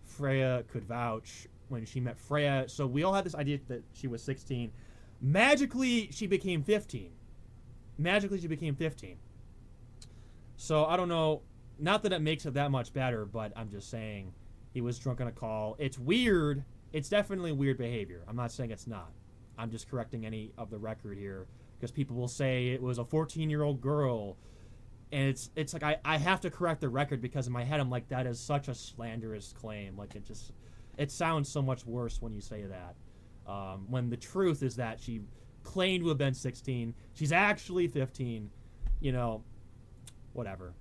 Freya could vouch when she met Freya. So we all had this idea that she was 16. Magically, she became 15. Magically, she became 15. So I don't know. Not that it makes it that much better, but I'm just saying he was drunk on a call. It's weird. It's definitely weird behavior. I'm not saying it's not. I'm just correcting any of the record here because people will say it was a 14-year-old girl. And it's like I have to correct the record because in my head I'm like, that is such a slanderous claim. Like it sounds so much worse when you say that. When the truth is that she claimed to have been 16. She's actually 15. You know, whatever.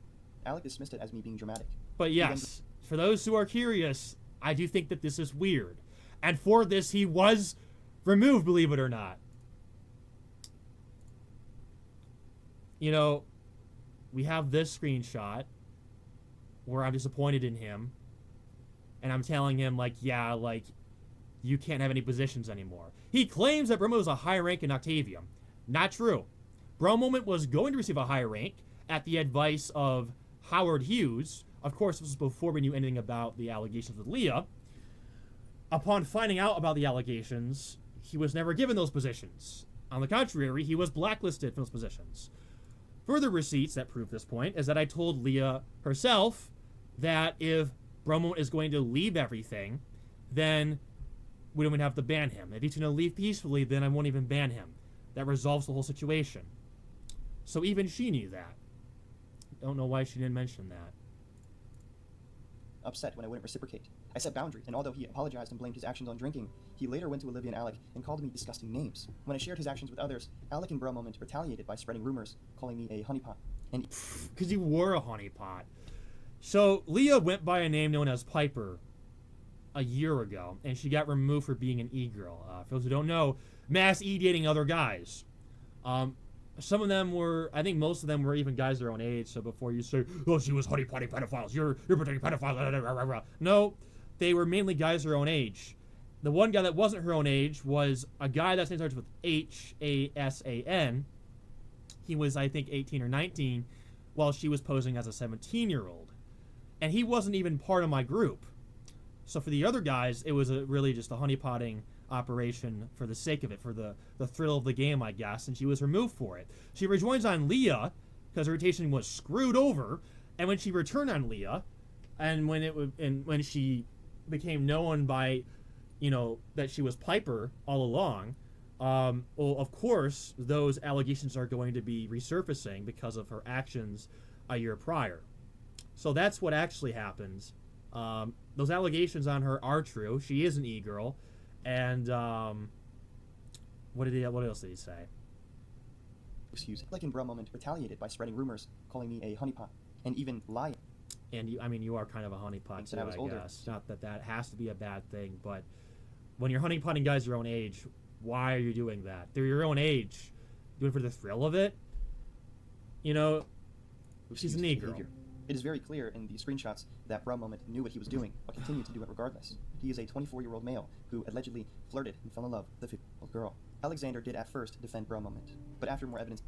Alec dismissed it as me being dramatic. But yes, for those who are curious, I do think that this is weird. And for this, he was removed, believe it or not. You know, we have this screenshot where I'm disappointed in him. And I'm telling him, like, yeah, like, you can't have any positions anymore. He claims that Bromo was a high rank in Octavium. Not true. Bro Moment was going to receive a high rank at the advice of Howard Hughes. Of course, this was before we knew anything about the allegations with Leah. Upon finding out about the allegations, he was never given those positions. On the contrary, he was blacklisted from those positions. Further receipts that prove this point is that I told Leah herself that if Bromo is going to leave everything, then we don't even have to ban him. If he's going to leave peacefully, then I won't even ban him. That resolves the whole situation. So even she knew that. Don't know why she didn't mention that. Upset when I wouldn't reciprocate. I set boundaries, and although he apologized and blamed his actions on drinking, he later went to Olivia and Alec and called me disgusting names. When I shared his actions with others, Alec and Bro Moment retaliated by spreading rumors, calling me a honeypot. And Because you were a honeypot. So Leah went by a name known as Piper a year ago, and she got removed for being an e-girl. For those who don't know, mass e-dating other guys. Some of them were, I think most of them were even guys their own age, so before you say, oh, she was honeypotting pedophiles, you're protecting pedophiles, no, they were mainly guys their own age. The one guy that wasn't her own age was a guy that's name starts with Hasan. He was, I think, 18 or 19, while she was posing as a 17-year-old. And he wasn't even part of my group. So for the other guys, it was really just a honeypotting operation for the sake of it, for the thrill of the game, I guess, and she was removed for it. She rejoins on Leah because her rotation was screwed over, and when she returned on Leah, and when she became known by, you know, that she was Piper all along, well, of course, those allegations are going to be resurfacing because of her actions a year prior. So that's what actually happens. Those allegations on her are true. She is an e-girl. And what else did he say? excuse. Alec and Bro Moment retaliated by spreading rumors, calling me a honeypot, and even lying. And you are kind of a honeypot Thinks too, that I was older. guess. Not that has to be a bad thing, but when you're honeypotting guys your own age, why are you doing that? They're your own age. Doing it for the thrill of it? You know, she's an e-girl. It is very clear in the screenshots that Bro Moment knew what he was doing, but continued to do it regardless. He is a 24-year-old male who allegedly flirted and fell in love with a 15-year-old girl. Alexander did at first defend Bro Moment, but after more evidence...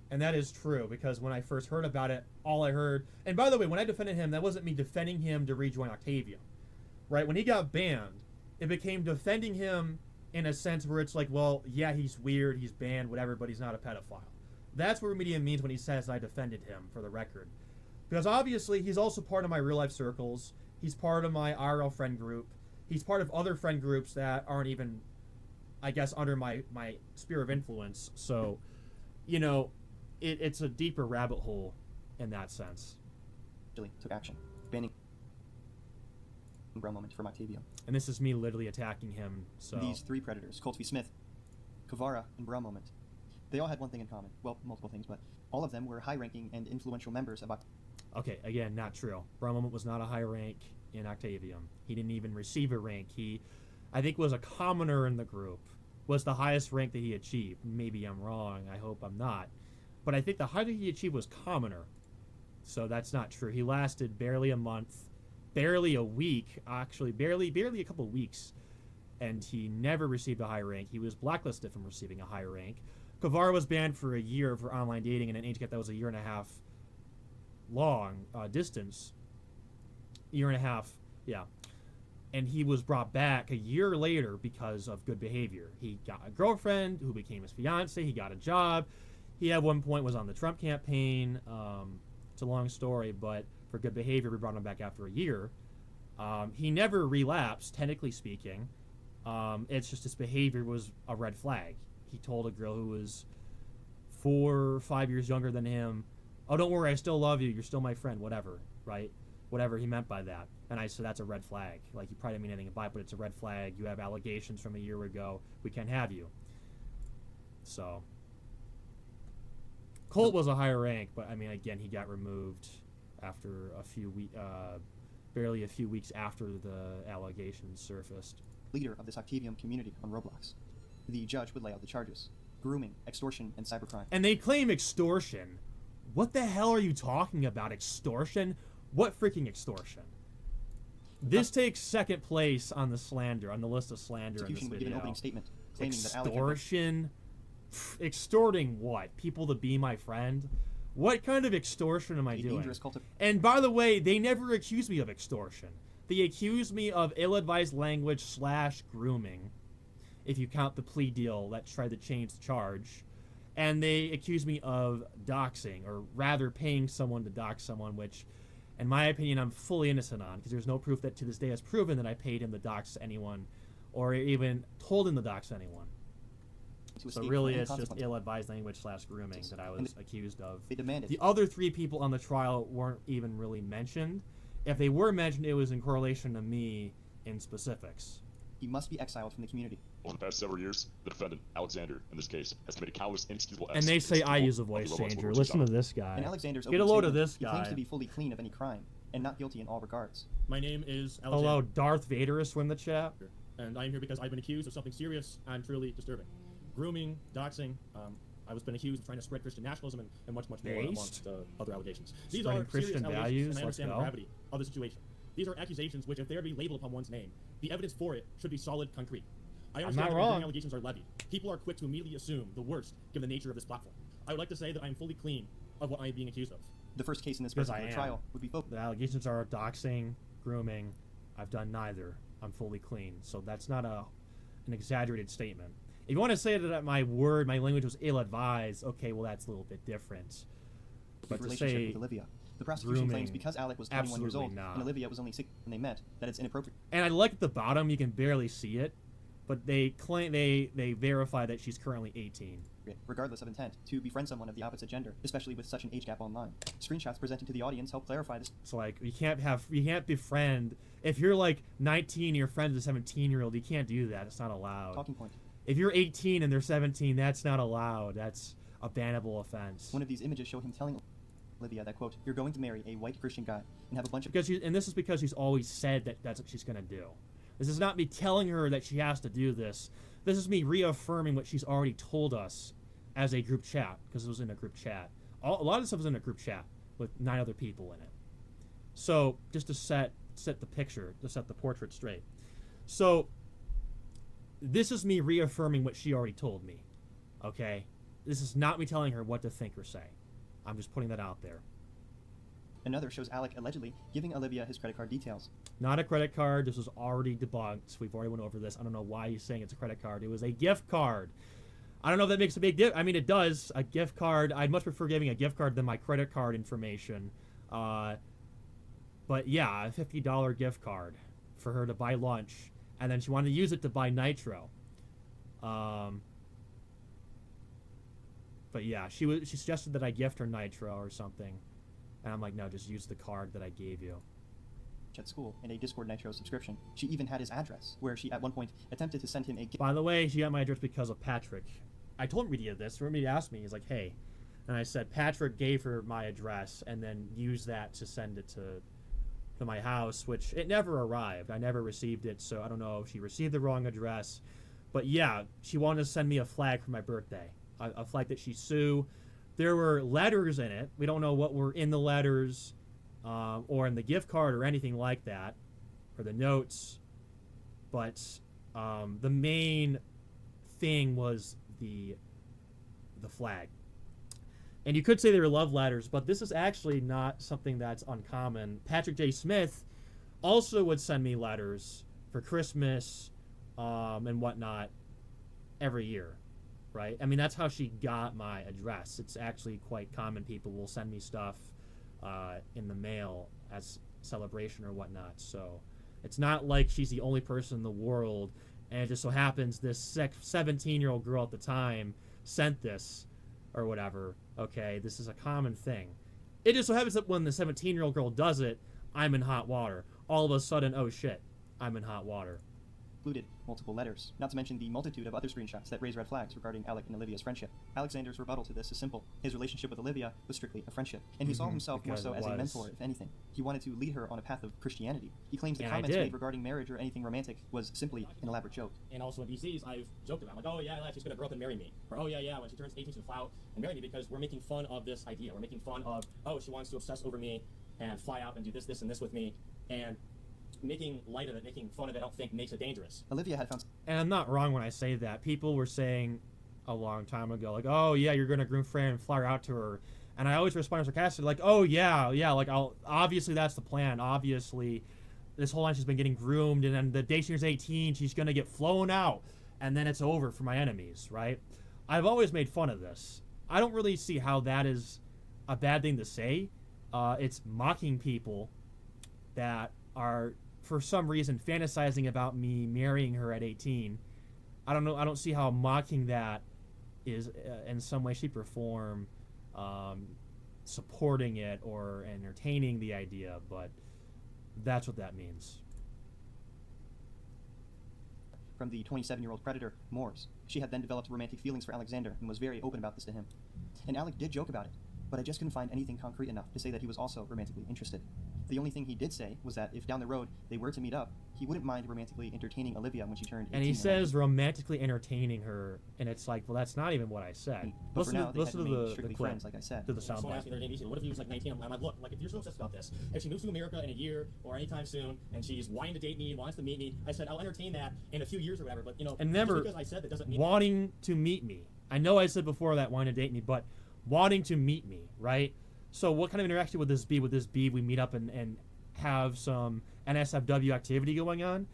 And that is true, because when I first heard about it, all I heard... And by the way, when I defended him, that wasn't me defending him to rejoin Octavium. Right? When he got banned, it became defending him in a sense where it's like, well, yeah, he's weird, he's banned, whatever, but he's not a pedophile. That's what Remedium means when he says I defended him, for the record. Because obviously, he's also part of my real-life circles. He's part of my IRL friend group. He's part of other friend groups that aren't even, I guess, under my sphere of influence. So, you know, it's a deeper rabbit hole in that sense. ...took action, banning Bro Moment from Octavium. And this is me literally attacking him, so... These three predators, Coltby Smith, Kavara, and Bro Moment, they all had one thing in common. Well, multiple things, but all of them were high-ranking and influential members of Octavium. Okay, again, not true. Bro Moment was not a high rank in Octavium. He didn't even receive a rank. He, I think, was a commoner in the group. Was the highest rank that he achieved. Maybe I'm wrong. I hope I'm not. But I think the highest he achieved was commoner. So that's not true. He lasted barely a month, barely a week, actually, barely a couple of weeks, and he never received a high rank. He was blacklisted from receiving a high rank. Kavar was banned for a year for online dating in an age gap that was a year and a half long distance. Year and a half, yeah. And he was brought back a year later because of good behavior. He got a girlfriend who became his fiance. He got a job. He at one point was on the Trump campaign. It's a long story, but for good behavior, we brought him back after a year. He never relapsed, technically speaking. It's just his behavior was a red flag. He told a girl who was 4 or 5 years younger than him, "Oh, don't worry, I still love you. You're still my friend," whatever, right? Whatever he meant by that. And I said, that's a red flag. Like, you probably didn't mean anything by it, but it's a red flag. You have allegations from a year ago. We can't have you. So, Colt was a higher rank, but, I mean, again, he got removed after a few weeks, barely a few weeks after the allegations surfaced. Leader of this Octavium community on Roblox. The judge would lay out the charges: grooming, extortion, and cybercrime. And they claim extortion. What the hell are you talking about? Extortion? What freaking extortion? This takes second place on the slander, on the list of slander in this Execution would give video. an opening statement claiming that Alec had Extortion? Extorting what? People to be my friend? What kind of extortion am I a doing? dangerous cult of... And by the way, they never accused me of extortion. They accused me of ill-advised language / grooming, if you count the plea deal that tried to change the charge. And they accused me of doxing, or rather paying someone to dox someone, which, in my opinion, I'm fully innocent on, because there's no proof that to this day has proven that I paid him to dox anyone, or even told him to dox anyone. So really, it's just ill-advised language / grooming that I was accused of. They demanded. The other 3 people on the trial weren't even really mentioned. If they were mentioned, it was in correlation to me in specifics. He must be exiled from the community. Over the past several years, the defendant, Alexander, in this case, has committed countless inexcusable acts. And they say I use a voice changer. Listen to this guy. In Alexander's Get a opening load of statement, this he guy. claims to be fully clean of any crime and not guilty in all regards. My name is Alexander. Hello, Darth Vader is in the chat. And I am here because I've been accused of something serious and truly disturbing. Grooming, doxing, I was been accused of trying to spread Christian nationalism and much more amongst other allegations. These are Spreading Christian serious values, allegations, and I let's understand the go. gravity of the situation. These are accusations which, if they are to be labeled upon one's name, the evidence for it should be solid, concrete. I understand not that wrong. when allegations are levied, people are quick to immediately assume the worst given the nature of this platform. I would like to say that I am fully clean of what I am being accused of. The first case in this Because I particular am. trial would be focused. The allegations are doxing, grooming. I've done neither. I'm fully clean. So that's not an exaggerated statement. If you want to say that my language was ill-advised, okay, well, that's a little bit different. But to relationship say with Olivia. The prosecution claims grooming, because Alec was 21 years old absolutely not. and Olivia was only 6 when they met, that it's inappropriate. And I like at the bottom, you can barely see it, but they claim they verify that she's currently 18. Regardless of intent, to befriend someone of the opposite gender, especially with such an age gap online. Screenshots presented to the audience help clarify this. So like you can't befriend if you're like 19, your friend's a 17-year-old. You can't do that. It's not allowed. Talking point. If you're 18 and they're 17, that's not allowed. That's a bannable offense. One of these images show him telling Olivia that, quote, "You're going to marry a white Christian guy and have a bunch of..." And this is because she's always said that that's what she's gonna do. This is not me telling her that she has to do this. This is me reaffirming what she's already told us as a group chat, because it was in a group chat a lot of stuff was in a group chat with 9 other people in it. So just to set the picture, to set the portrait straight. So this is me reaffirming what she already told me. Okay? This is not me telling her what to think or say. I'm just putting that out there. Another shows Alec allegedly giving Olivia his credit card details. Not a credit card. This was already debunked. We've already went over this. I don't know why he's saying it's a credit card. It was a gift card. I don't know if that makes a big difference. I mean, it does. A gift card. I'd much prefer giving a gift card than my credit card information. But yeah, a $50 gift card for her to buy lunch. And then she wanted to use it to buy nitro. But yeah, she suggested that I gift her nitro or something. And I'm like, no, just use the card that I gave you. At school in a Discord Nitro subscription. She even had his address, where she at one point attempted to send him a gift. By the way, she got my address because of Patrick. I told him we did this. Remember, he asked me, he's like, hey. And I said, Patrick gave her my address and then used that to send it to my house, which it never arrived. I never received it, so I don't know if she received the wrong address. But yeah, she wanted to send me a flag for my birthday. A flag that she sue. There were letters in it. We don't know what were in the letters or in the gift card or anything like that, or the notes. But the main thing was the flag. And you could say they were love letters, but this is actually not something that's uncommon. Patrick J. Smith also would send me letters for Christmas and whatnot every year. Right? I mean, that's how she got my address. It's actually quite common. People will send me stuff in the mail as celebration or whatnot. So it's not like she's the only person in the world. And it just so happens this 17-year-old girl at the time sent this or whatever. Okay, this is a common thing. It just so happens that when the 17-year-old girl does it, I'm in hot water. All of a sudden, oh shit, I'm in hot water. Included multiple letters, not to mention the multitude of other screenshots that raise red flags regarding Alec and Olivia's friendship. Alexander's rebuttal to this is simple. His relationship with Olivia was strictly a friendship, and he saw himself more Because so it as a was. mentor, if anything. He wanted to lead her on a path of Christianity. He claims the And I comments did. made regarding marriage or anything romantic was simply an elaborate joke. And also in DCs, I've joked about, like, oh yeah, she's gonna grow up and marry me. Or, oh yeah, when she turns 18, she'll fly out and marry me, because we're making fun of this idea. We're making fun of, oh, she wants to obsess over me and fly out and do this, and this with me. And making light of it, making fun of it, I don't think makes it dangerous. Olivia had found And I'm not wrong when I say that. People were saying a long time ago, like, oh yeah, you're gonna groom Fran and fly her out to her. And I always respond sarcastically, like, oh yeah, like obviously that's the plan. Obviously, this whole time she's been getting groomed, and then the day she turns 18, she's gonna get flown out, and then it's over for my enemies, right? I've always made fun of this. I don't really see how that is a bad thing to say. It's mocking people that are, for some reason, fantasizing about me marrying her at 18. I don't know. I don't see how mocking that is in some way, shape, or form supporting it or entertaining the idea, but that's what that means. from the 27-year-old predator, Morse. She had then developed romantic feelings for Alexander and was very open about this to him. And Alec did joke about it, but I just couldn't find anything concrete enough to say that he was also romantically interested. The only thing he did say was that if down the road they were to meet up, he wouldn't mind romantically entertaining Olivia when she turned 18. And he says romantically entertaining her, and it's like, well, that's not even what I said. But for now, they had listen to remained the strictly clip, friends, like I said. to the Someone soundbite. asked me the other day, what if he was like 19? I'm like, look, like if you're so obsessed about this, if she moves to America in a year or anytime soon, and she's wanting to date me, wants to meet me, I said I'll entertain that in a few years or whatever. But you know, And remember, just because I said that doesn't mean wanting to meet me. I know I said before that wanting to date me, but wanting to meet me, right? So what kind of interaction would this be? Would this be we meet up and have some NSFW activity going on?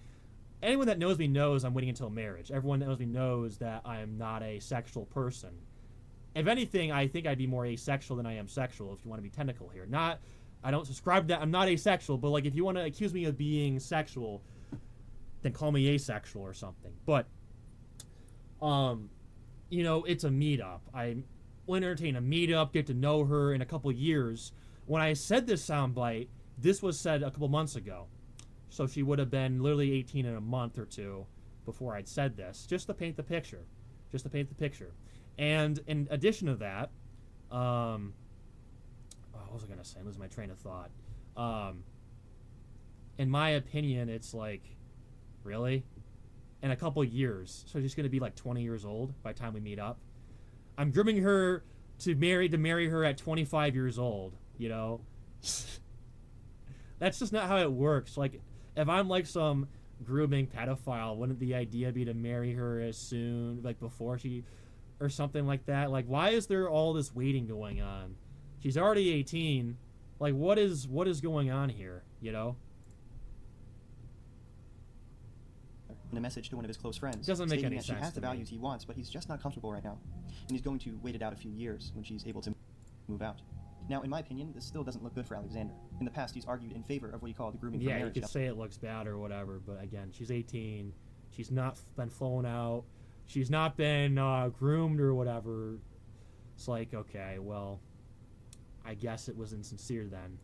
Anyone that knows me knows I'm waiting until marriage. Everyone that knows me knows that I am not a sexual person. If anything, I think I'd be more asexual than I am sexual, if you want to be technical here. I don't subscribe to that. I'm not asexual, but like if you want to accuse me of being sexual, then call me asexual or something. But, you know, it's a meetup. I will entertain a meetup, get to know her in a couple years. When I said this soundbite, this was said a couple months ago. So she would have been literally 18 in a month or two before I'd said this, just to paint the picture. And in addition to that, what was I going to say? I'm losing my train of thought. In my opinion, it's like, really? In a couple years. So she's going to be like 20 years old by the time we meet up. I'm grooming her to marry her at 25 years old, you know? That's just not how it works. Like, if I'm like some grooming pedophile, wouldn't the idea be to marry her as soon, like before she, or something like that? Like, why is there all this waiting going on? She's already 18. Like, what is going on here, you know? In a message to one of his close friends, Doesn't make stating any that she sense has the to me. values he wants, but he's just not comfortable right now, and he's going to wait it out a few years when she's able to move out. Now, in my opinion, this still doesn't look good for Alexander. In the past, he's argued in favor of what he called grooming for Yeah, you marriage. could say it looks bad or whatever, but again, she's 18. She's not been flown out. She's not been groomed or whatever. It's like, okay, well, I guess it was insincere then.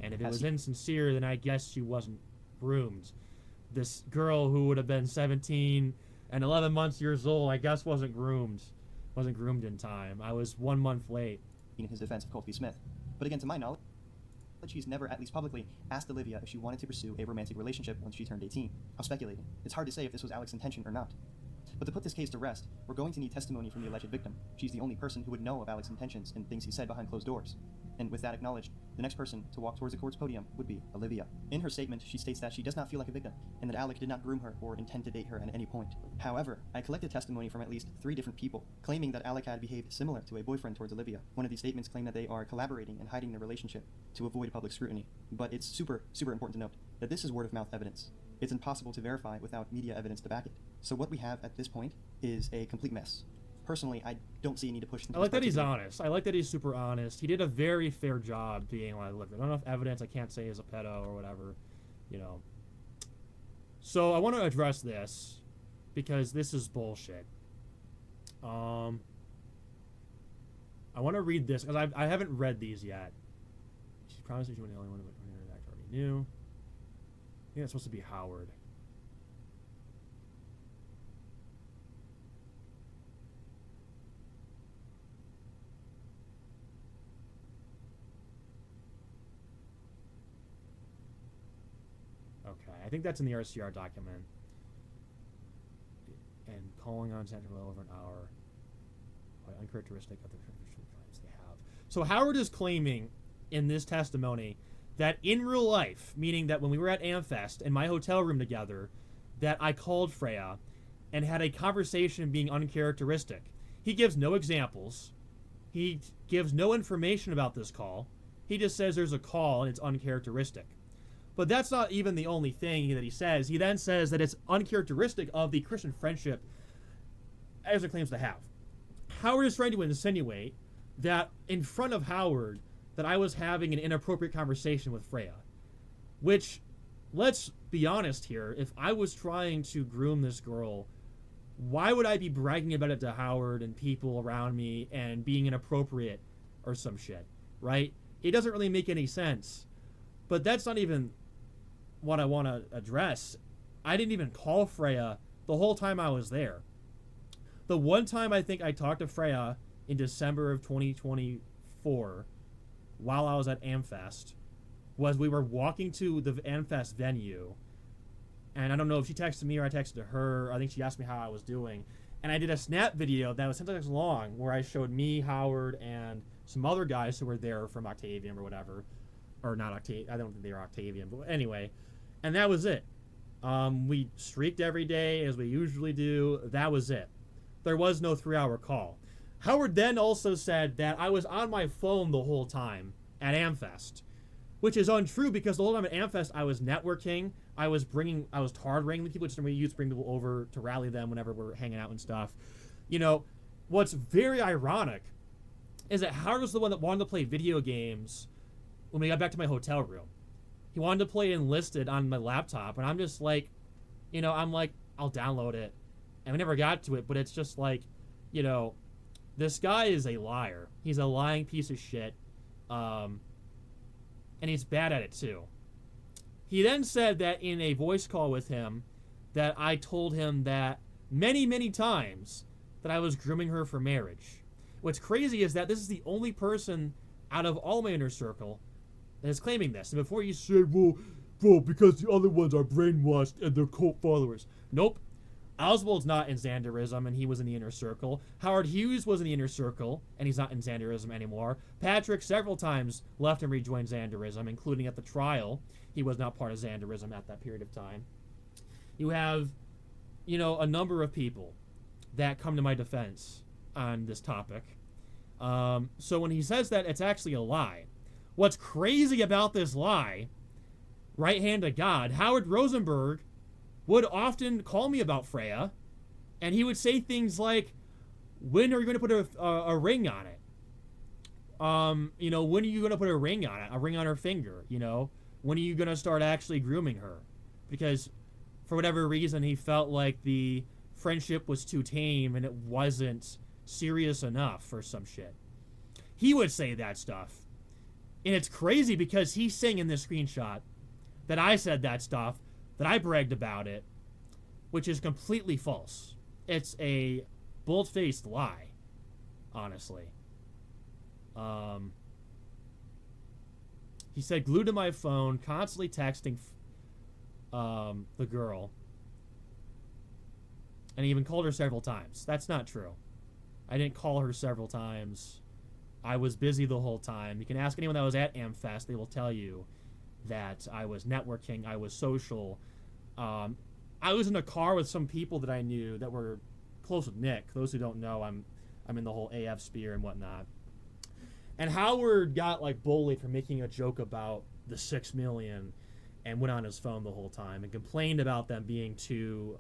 And if it was insincere, then I guess she wasn't groomed. This girl who would have been 17 and 11 years old, I guess wasn't groomed. Wasn't groomed in time. I was 1 month late. In his defense of Colby Smith. But again, to my knowledge, she's never, at least publicly, asked Olivia if she wanted to pursue a romantic relationship once she turned 18. I'm speculating. It's hard to say if this was Alex's intention or not. But to put this case to rest, we're going to need testimony from the alleged victim. She's the only person who would know of Alex's intentions and things he said behind closed doors. And with that acknowledged, the next person to walk towards the court's podium would be Olivia. In her statement, she states that she does not feel like a victim, and that Alec did not groom her or intend to date her at any point. However, I collected testimony from at least 3 different people, claiming that Alec had behaved similar to a boyfriend towards Olivia. One of these statements claimed that they are collaborating and hiding their relationship to avoid public scrutiny. But it's super important to note that this is word-of-mouth evidence. It's impossible to verify without media evidence to back it. So what we have at this point is a complete mess. Personally, I don't see a need to push. I like that he's honest. I like that he's super honest. He did a very fair job being like, look, there's not enough evidence. I can't say he's a pedo or whatever, you know. So I want to address this because this is bullshit. I want to read this because I haven't read these yet. She promised that she wouldn't only one of it already knew. I think that's supposed to be Howard. Okay, I think that's in the RCR document. And calling on Sandra well over an hour. Quite uncharacteristic of the crimes they have. So Howard is claiming in this testimony that in real life, meaning that when we were at Amfest in my hotel room together, that I called Freya and had a conversation being uncharacteristic. He gives no examples. He gives no information about this call. He just says there's a call and it's uncharacteristic. But that's not even the only thing that he says. He then says that it's uncharacteristic of the Christian friendship as it claims to have. Howard is trying to insinuate that in front of Howard that I was having an inappropriate conversation with Freya. Which, let's be honest here, if I was trying to groom this girl, why would I be bragging about it to Howard and people around me and being inappropriate or some shit, right? It doesn't really make any sense. But that's not even what I want to address. I didn't even call Freya the whole time I was there. The one time I think I talked to Freya in December of 2024 while I was at Amfest was we were walking to the Amfest venue, and I don't know if she texted me or I texted her. I think she asked me how I was doing, and I did a snap video that was 10 seconds long where I showed me, Howard, and some other guys who were there from Octavium or whatever. Or not Octavium. I don't think they were Octavium. But anyway, and that was it. We streaked every day as we usually do. That was it. There was no 3-hour call. Howard then also said that I was on my phone the whole time at Amfest, which is untrue because the whole time at Amfest I was networking. I was hard wrangling people. Just we used to bring people over to rally them whenever we're hanging out and stuff. You know, what's very ironic is that Howard was the one that wanted to play video games when we got back to my hotel room. He wanted to play Enlisted on my laptop, and I'm just like, you know, I'm like, I'll download it. And we never got to it, but it's just like, you know, this guy is a liar. He's a lying piece of shit. And he's bad at it too. He then said that in a voice call with him that I told him that many times that I was grooming her for marriage. What's crazy is that this is the only person out of all my inner circle that is claiming this. And before you say, well, because the other ones are brainwashed and they're cult followers. Nope. Oswald's not in Zaenderism, and he was in the inner circle. Howard Hughes was in the inner circle, and he's not in Zaenderism anymore. Patrick several times left and rejoined Zaenderism, including at the trial. He was not part of Zaenderism at that period of time. You have, a number of people that come to my defense on this topic. So when he says that, it's actually a lie. What's crazy about this lie, right hand of God, Howard Rosenberg would often call me about Freya, and he would say things like, when are you going to put a ring on it? When are you going to put a ring on it? A ring on her finger, When are you going to start actually grooming her? Because for whatever reason, he felt like the friendship was too tame and it wasn't serious enough or some shit. He would say that stuff. And it's crazy because he's saying in this screenshot that I said that stuff, that I bragged about it, which is completely false. It's a bold-faced lie, honestly. He said, glued to my phone, constantly texting the girl. And he even called her several times. That's not true. I didn't call her several times. I was busy the whole time. You can ask anyone that was at AmFest. They will tell you that I was networking, I was social. I was in a car with some people that I knew that were close with Nick. Those who don't know, I'm in the whole AF sphere and whatnot. And Howard got bullied for making a joke about the 6 million and went on his phone the whole time and complained about them being too,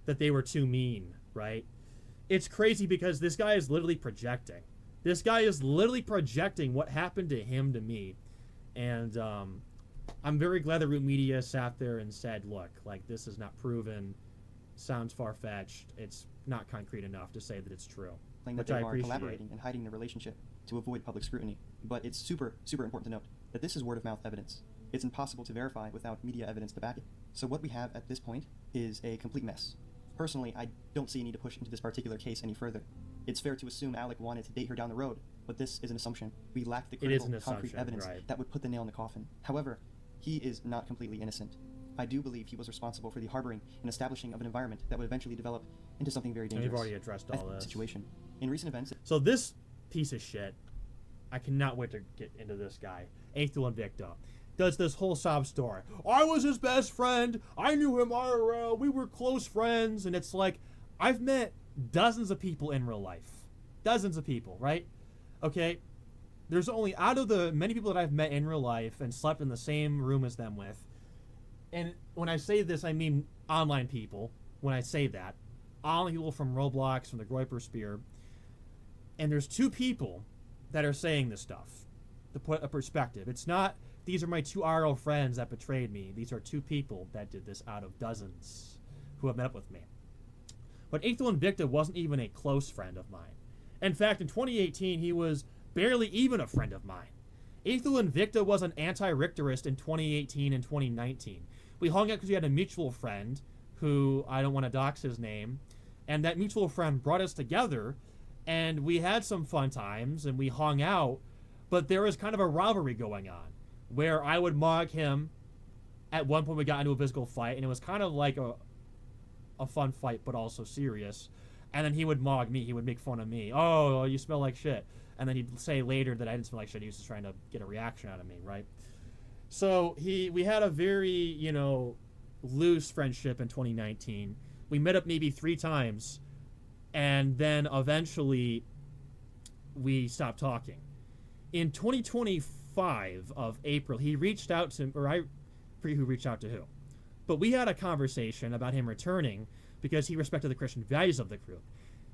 that they were too mean, right? It's crazy because this guy is literally projecting. This guy is literally projecting what happened to him to me. And I'm very glad that Root Media sat there and said, look, this is not proven, sounds far-fetched, it's not concrete enough to say that it's true. That Which they I are appreciate. collaborating and hiding their relationship to avoid public scrutiny. But it's super, super important to note that this is word-of-mouth evidence. It's impossible to verify without media evidence to back it. So what we have at this point is a complete mess. Personally, I don't see a need to push into this particular case any further. It's fair to assume Alec wanted to date her down the road, but this is an assumption. We lack the critical, concrete evidence that would put the nail in the coffin. However, he is not completely innocent. I do believe he was responsible for the harboring and establishing of an environment that would eventually develop into something very dangerous. And we've already addressed all this. Situation. In recent events... So this piece of shit, I cannot wait to get into this guy, Aethel Invicta, does this whole sob story. I was his best friend. I knew him IRL. We were close friends. And it's like, I've met dozens of people in real life. Dozens of people, right? Okay? There's only, out of the many people that I've met in real life and slept in the same room as them with, and when I say this, I mean online people, when I say that, online people from Roblox, from the Groiper Spear, and there's 2 people that are saying this stuff, to put a perspective. It's not, these are my 2 RL friends that betrayed me. These are 2 people that did this out of dozens who have met up with me. But Aethel Invicta wasn't even a close friend of mine. In fact, in 2018, he was barely even a friend of mine. Aethel Invicta was an anti-Richterist in 2018 and 2019. We hung out because we had a mutual friend who, I don't want to dox his name, and that mutual friend brought us together, and we had some fun times, and we hung out, but there was kind of a rivalry going on, where I would mog him. At one point, we got into a physical fight, and it was kind of like a fun fight, but also serious. And then he would mog me. He would make fun of me. Oh, you smell like shit. And then he'd say later that I didn't smell like shit. He was just trying to get a reaction out of me, right? So we had a very, loose friendship in 2019. We met up maybe 3 times, and then eventually we stopped talking. In 2025 of April, he reached out to, or I forget who reached out to who, but we had a conversation about him returning because he respected the Christian values of the group.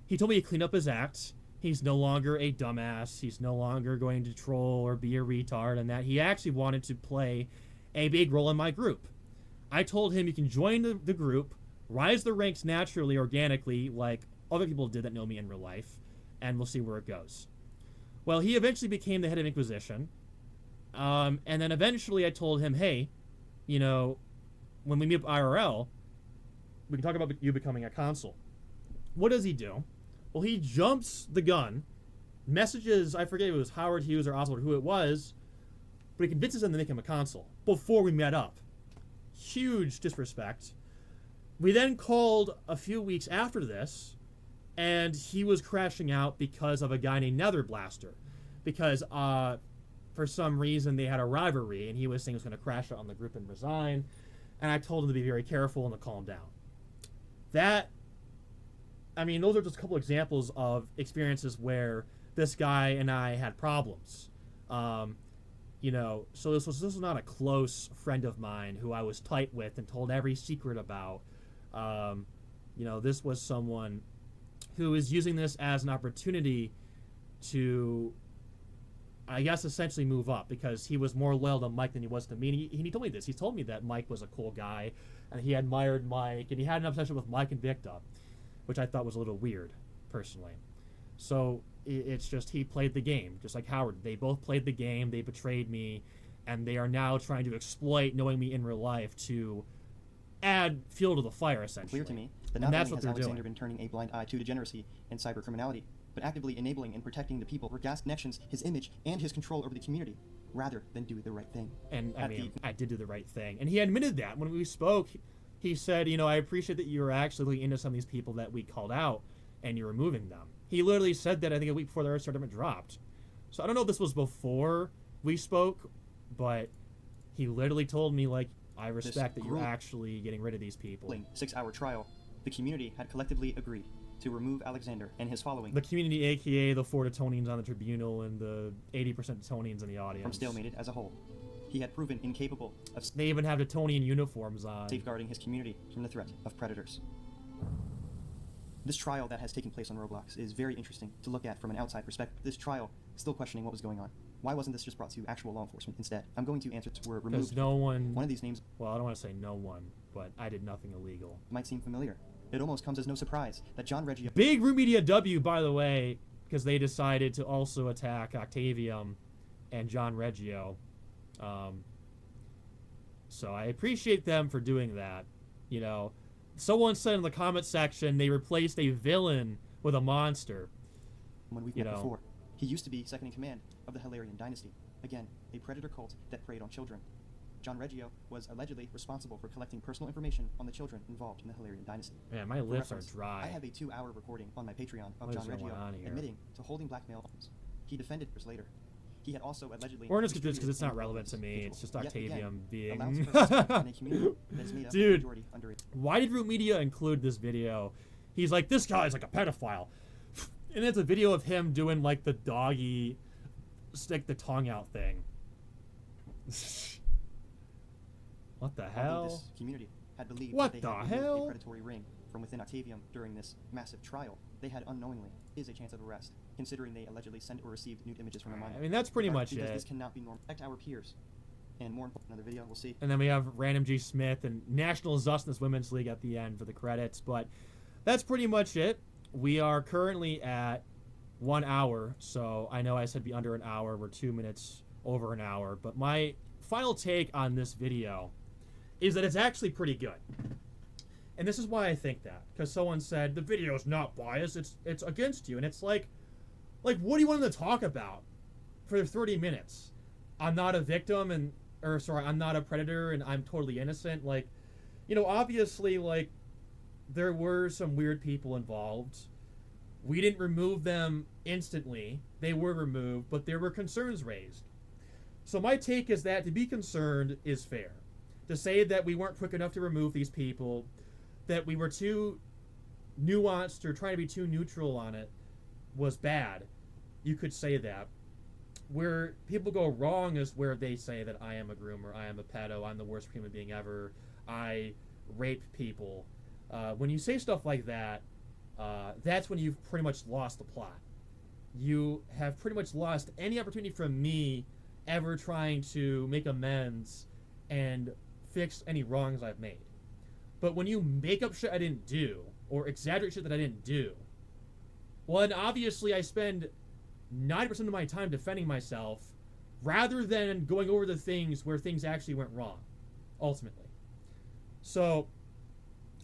He told me to clean up his act. He's no longer a dumbass. He's no longer going to troll or be a retard, and that he actually wanted to play a big role in my group. I told him you can join the group, rise the ranks naturally, organically, like other people did that know me in real life, and we'll see where it goes. Well, he eventually became the head of Inquisition, and then eventually I told him, hey, when we meet up IRL, we can talk about you becoming a consul. What does he do? Well, he jumps the gun, messages, I forget if it was Howard Hughes or Oswald, who it was, but he convinces them to make him a consul before we met up. Huge disrespect. We then called a few weeks after this, and he was crashing out because of a guy named Nether Blaster. Because for some reason they had a rivalry, and he was saying he was going to crash out on the group and resign. And I told him to be very careful and to calm down. That, I mean, those are just a couple examples of experiences where this guy and I had problems. You know, so this was not a close friend of mine who I was tight with and told every secret about. You know, this was someone who is using this as an opportunity to, I guess, essentially move up, because he was more loyal to Mike than he was to me. And he told me this. He told me that Mike was a cool guy, and he admired Mike, and he had an obsession with Mike and Victor, which I thought was a little weird, personally. So it's just he played the game, just like Howard. They both played the game. They betrayed me, and they are now trying to exploit knowing me in real life to add fuel to the fire, essentially. Clear to me that not only has Alexander been turning a blind eye to degeneracy and cybercriminality, but actively enabling and protecting the people for gas connections, his image, and his control over the community, rather than do the right thing. And I mean, I did do the right thing. And he admitted that when we spoke. He said, you know, I appreciate that you're actually looking into some of these people that we called out, and you're removing them. He literally said that, I think, a week before the Earth Tournament dropped. So I don't know if this was before we spoke, but he literally told me, like, I respect that you're actually getting rid of these people. 6-hour trial, the community had collectively agreed to remove Alexander and his following. The community, aka the 4 Detonians on the tribunal and the 80% Detonians in the audience. From stalemated as a whole. He had proven incapable of... They even have Detonian uniforms on. ...safeguarding his community from the threat of predators. This trial that has taken place on Roblox is very interesting to look at from an outside perspective. This trial, still questioning what was going on. Why wasn't this just brought to actual law enforcement instead? I'm going to answer were removed. Because no one... One of these names... Well, I don't want to say no one, but I did nothing illegal. ...might seem familiar. It almost comes as no surprise that John Reggio... Big Root Media W, by the way, because they decided to also attack Octavium and John Reggio. So I appreciate them for doing that. You know, someone said in the comment section they replaced a villain with a monster. When we've met before, he used to be second in command of the Hilarion dynasty. Again, a predator cult that preyed on children. John Reggio was allegedly responsible for collecting personal information on the children involved in the Hilarion dynasty. Man, my lips are dry. I have a 2-hour recording on my Patreon of John Reggio admitting to holding blackmail arms. He defended years later. He had also allegedly... We're just this because it's not relevant to me. It's just Octavium being... Dude, why did Root Media include this video? He's like, this guy's like a pedophile. And it's a video of him doing like the doggy stick the tongue out thing. What the hell? This community had believed what that the they had hell? A predatory ring from within Octavium during this massive trial. They had unknowingly is a chance of arrest, considering they allegedly sent or received nude images from a minor. I mean, that's pretty much it. This cannot be normal. Protect our peers. And more important, another video, we'll see. And then we have Random G. Smith and National Justness Women's League at the end for the credits. But that's pretty much it. We are currently at 1 hour. So I know I said be under an hour. We're 2 minutes over an hour. But my final take on this video is that it's actually pretty good. And this is why I think that. Because someone said, the video is not biased, it's against you. And it's like, what do you want them to talk about for 30 minutes? I'm not a victim I'm not a predator and I'm totally innocent. Like, you know, obviously, like, there were some weird people involved. We didn't remove them instantly. They were removed, but there were concerns raised. So my take is that to be concerned is fair. To say that we weren't quick enough to remove these people, that we were too nuanced or trying to be too neutral on it was bad. You could say that. Where people go wrong is where they say that I am a groomer, I am a pedo, I'm the worst human being ever, I rape people. When you say stuff like that, that's when you've pretty much lost the plot. You have pretty much lost any opportunity from me ever trying to make amends and fix any wrongs I've made. But when you make up shit I didn't do, or exaggerate shit that I didn't do, well, then obviously I spend 90% of my time defending myself rather than going over the things where things actually went wrong, ultimately. So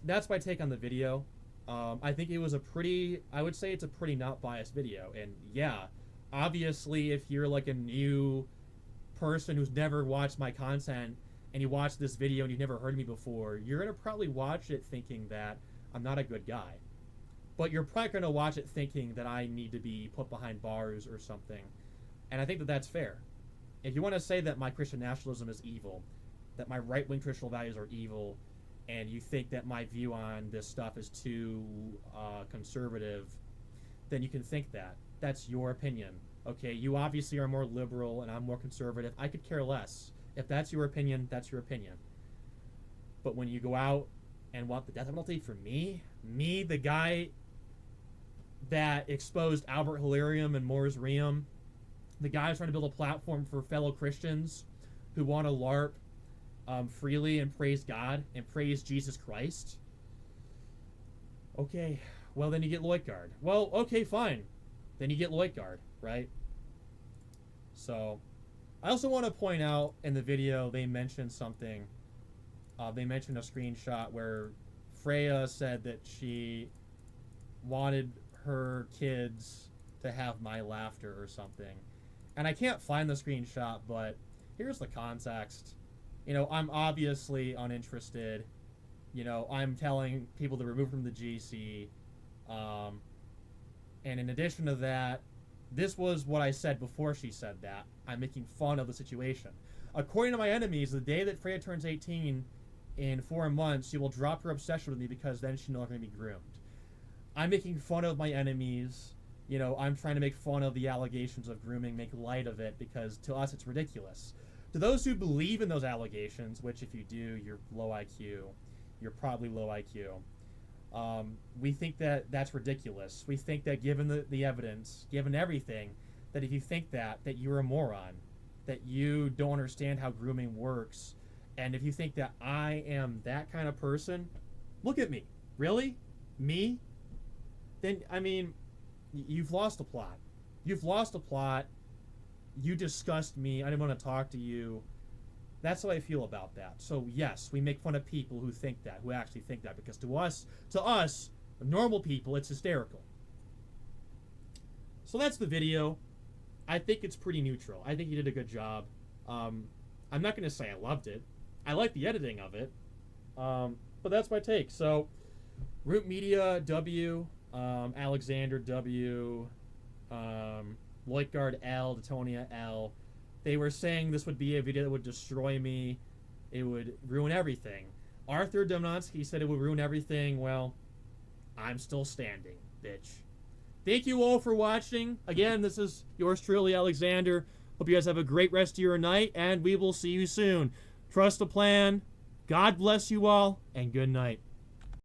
that's my take on the video. I think it was I would say it's a pretty not biased video. And yeah, obviously if you're like a new person who's never watched my content and you watch this video and you've never heard of me before, you're going to probably watch it thinking that I'm not a good guy. But you're probably going to watch it thinking that I need to be put behind bars or something. And I think that that's fair. If you want to say that my Christian nationalism is evil, that my right-wing traditional values are evil, and you think that my view on this stuff is too conservative, then you can think that. That's your opinion. Okay, you obviously are more liberal and I'm more conservative. I could care less. If that's your opinion, that's your opinion. But when you go out and want the death penalty for me, the guy that exposed Albert Hilarium and Mors Reum, the guy who's trying to build a platform for fellow Christians who want to LARP freely and praise God and praise Jesus Christ. Okay, well then you get Loikard. Well, okay, fine. Then you get Loikard, right? So, I also want to point out in the video they mentioned something. They mentioned a screenshot where Freya said that she wanted her kids to have my laughter or something. And I can't find the screenshot, but here's the context. You know, I'm obviously uninterested. You know, I'm telling people to remove from the GC. And in addition to that, this was what I said before she said that. I'm making fun of the situation. According to my enemies, the day that Freya turns 18 in 4 months, she will drop her obsession with me because then she's no longer going to be groomed. I'm making fun of my enemies. You know, I'm trying to make fun of the allegations of grooming, make light of it, because to us it's ridiculous. To those who believe in those allegations, which if you do, you're low IQ. You're probably low IQ. We think that that's ridiculous. We think that given the evidence, given everything, that if you think that you're a moron, that you don't understand how grooming works, and if you think that I am that kind of person, look at me. Really? Me? Then, I mean, you've lost a plot. You've lost a plot. You disgust me. I didn't want to talk to you. That's how I feel about that. So yes, we make fun of people who think that, who actually think that, because to us, normal people, it's hysterical. So that's the video. I think it's pretty neutral. I think you did a good job. I'm not going to say I loved it. I like the editing of it. But that's my take. So, Root Media, W, Alexander, W, Loikard, L, Detonia, L. They were saying this would be a video that would destroy me. It would ruin everything. Arthur Domnonsky said it would ruin everything. Well, I'm still standing, bitch. Thank you all for watching. Again, this is yours truly, Alexander. Hope you guys have a great rest of your night, and we will see you soon. Trust the plan. God bless you all, and good night.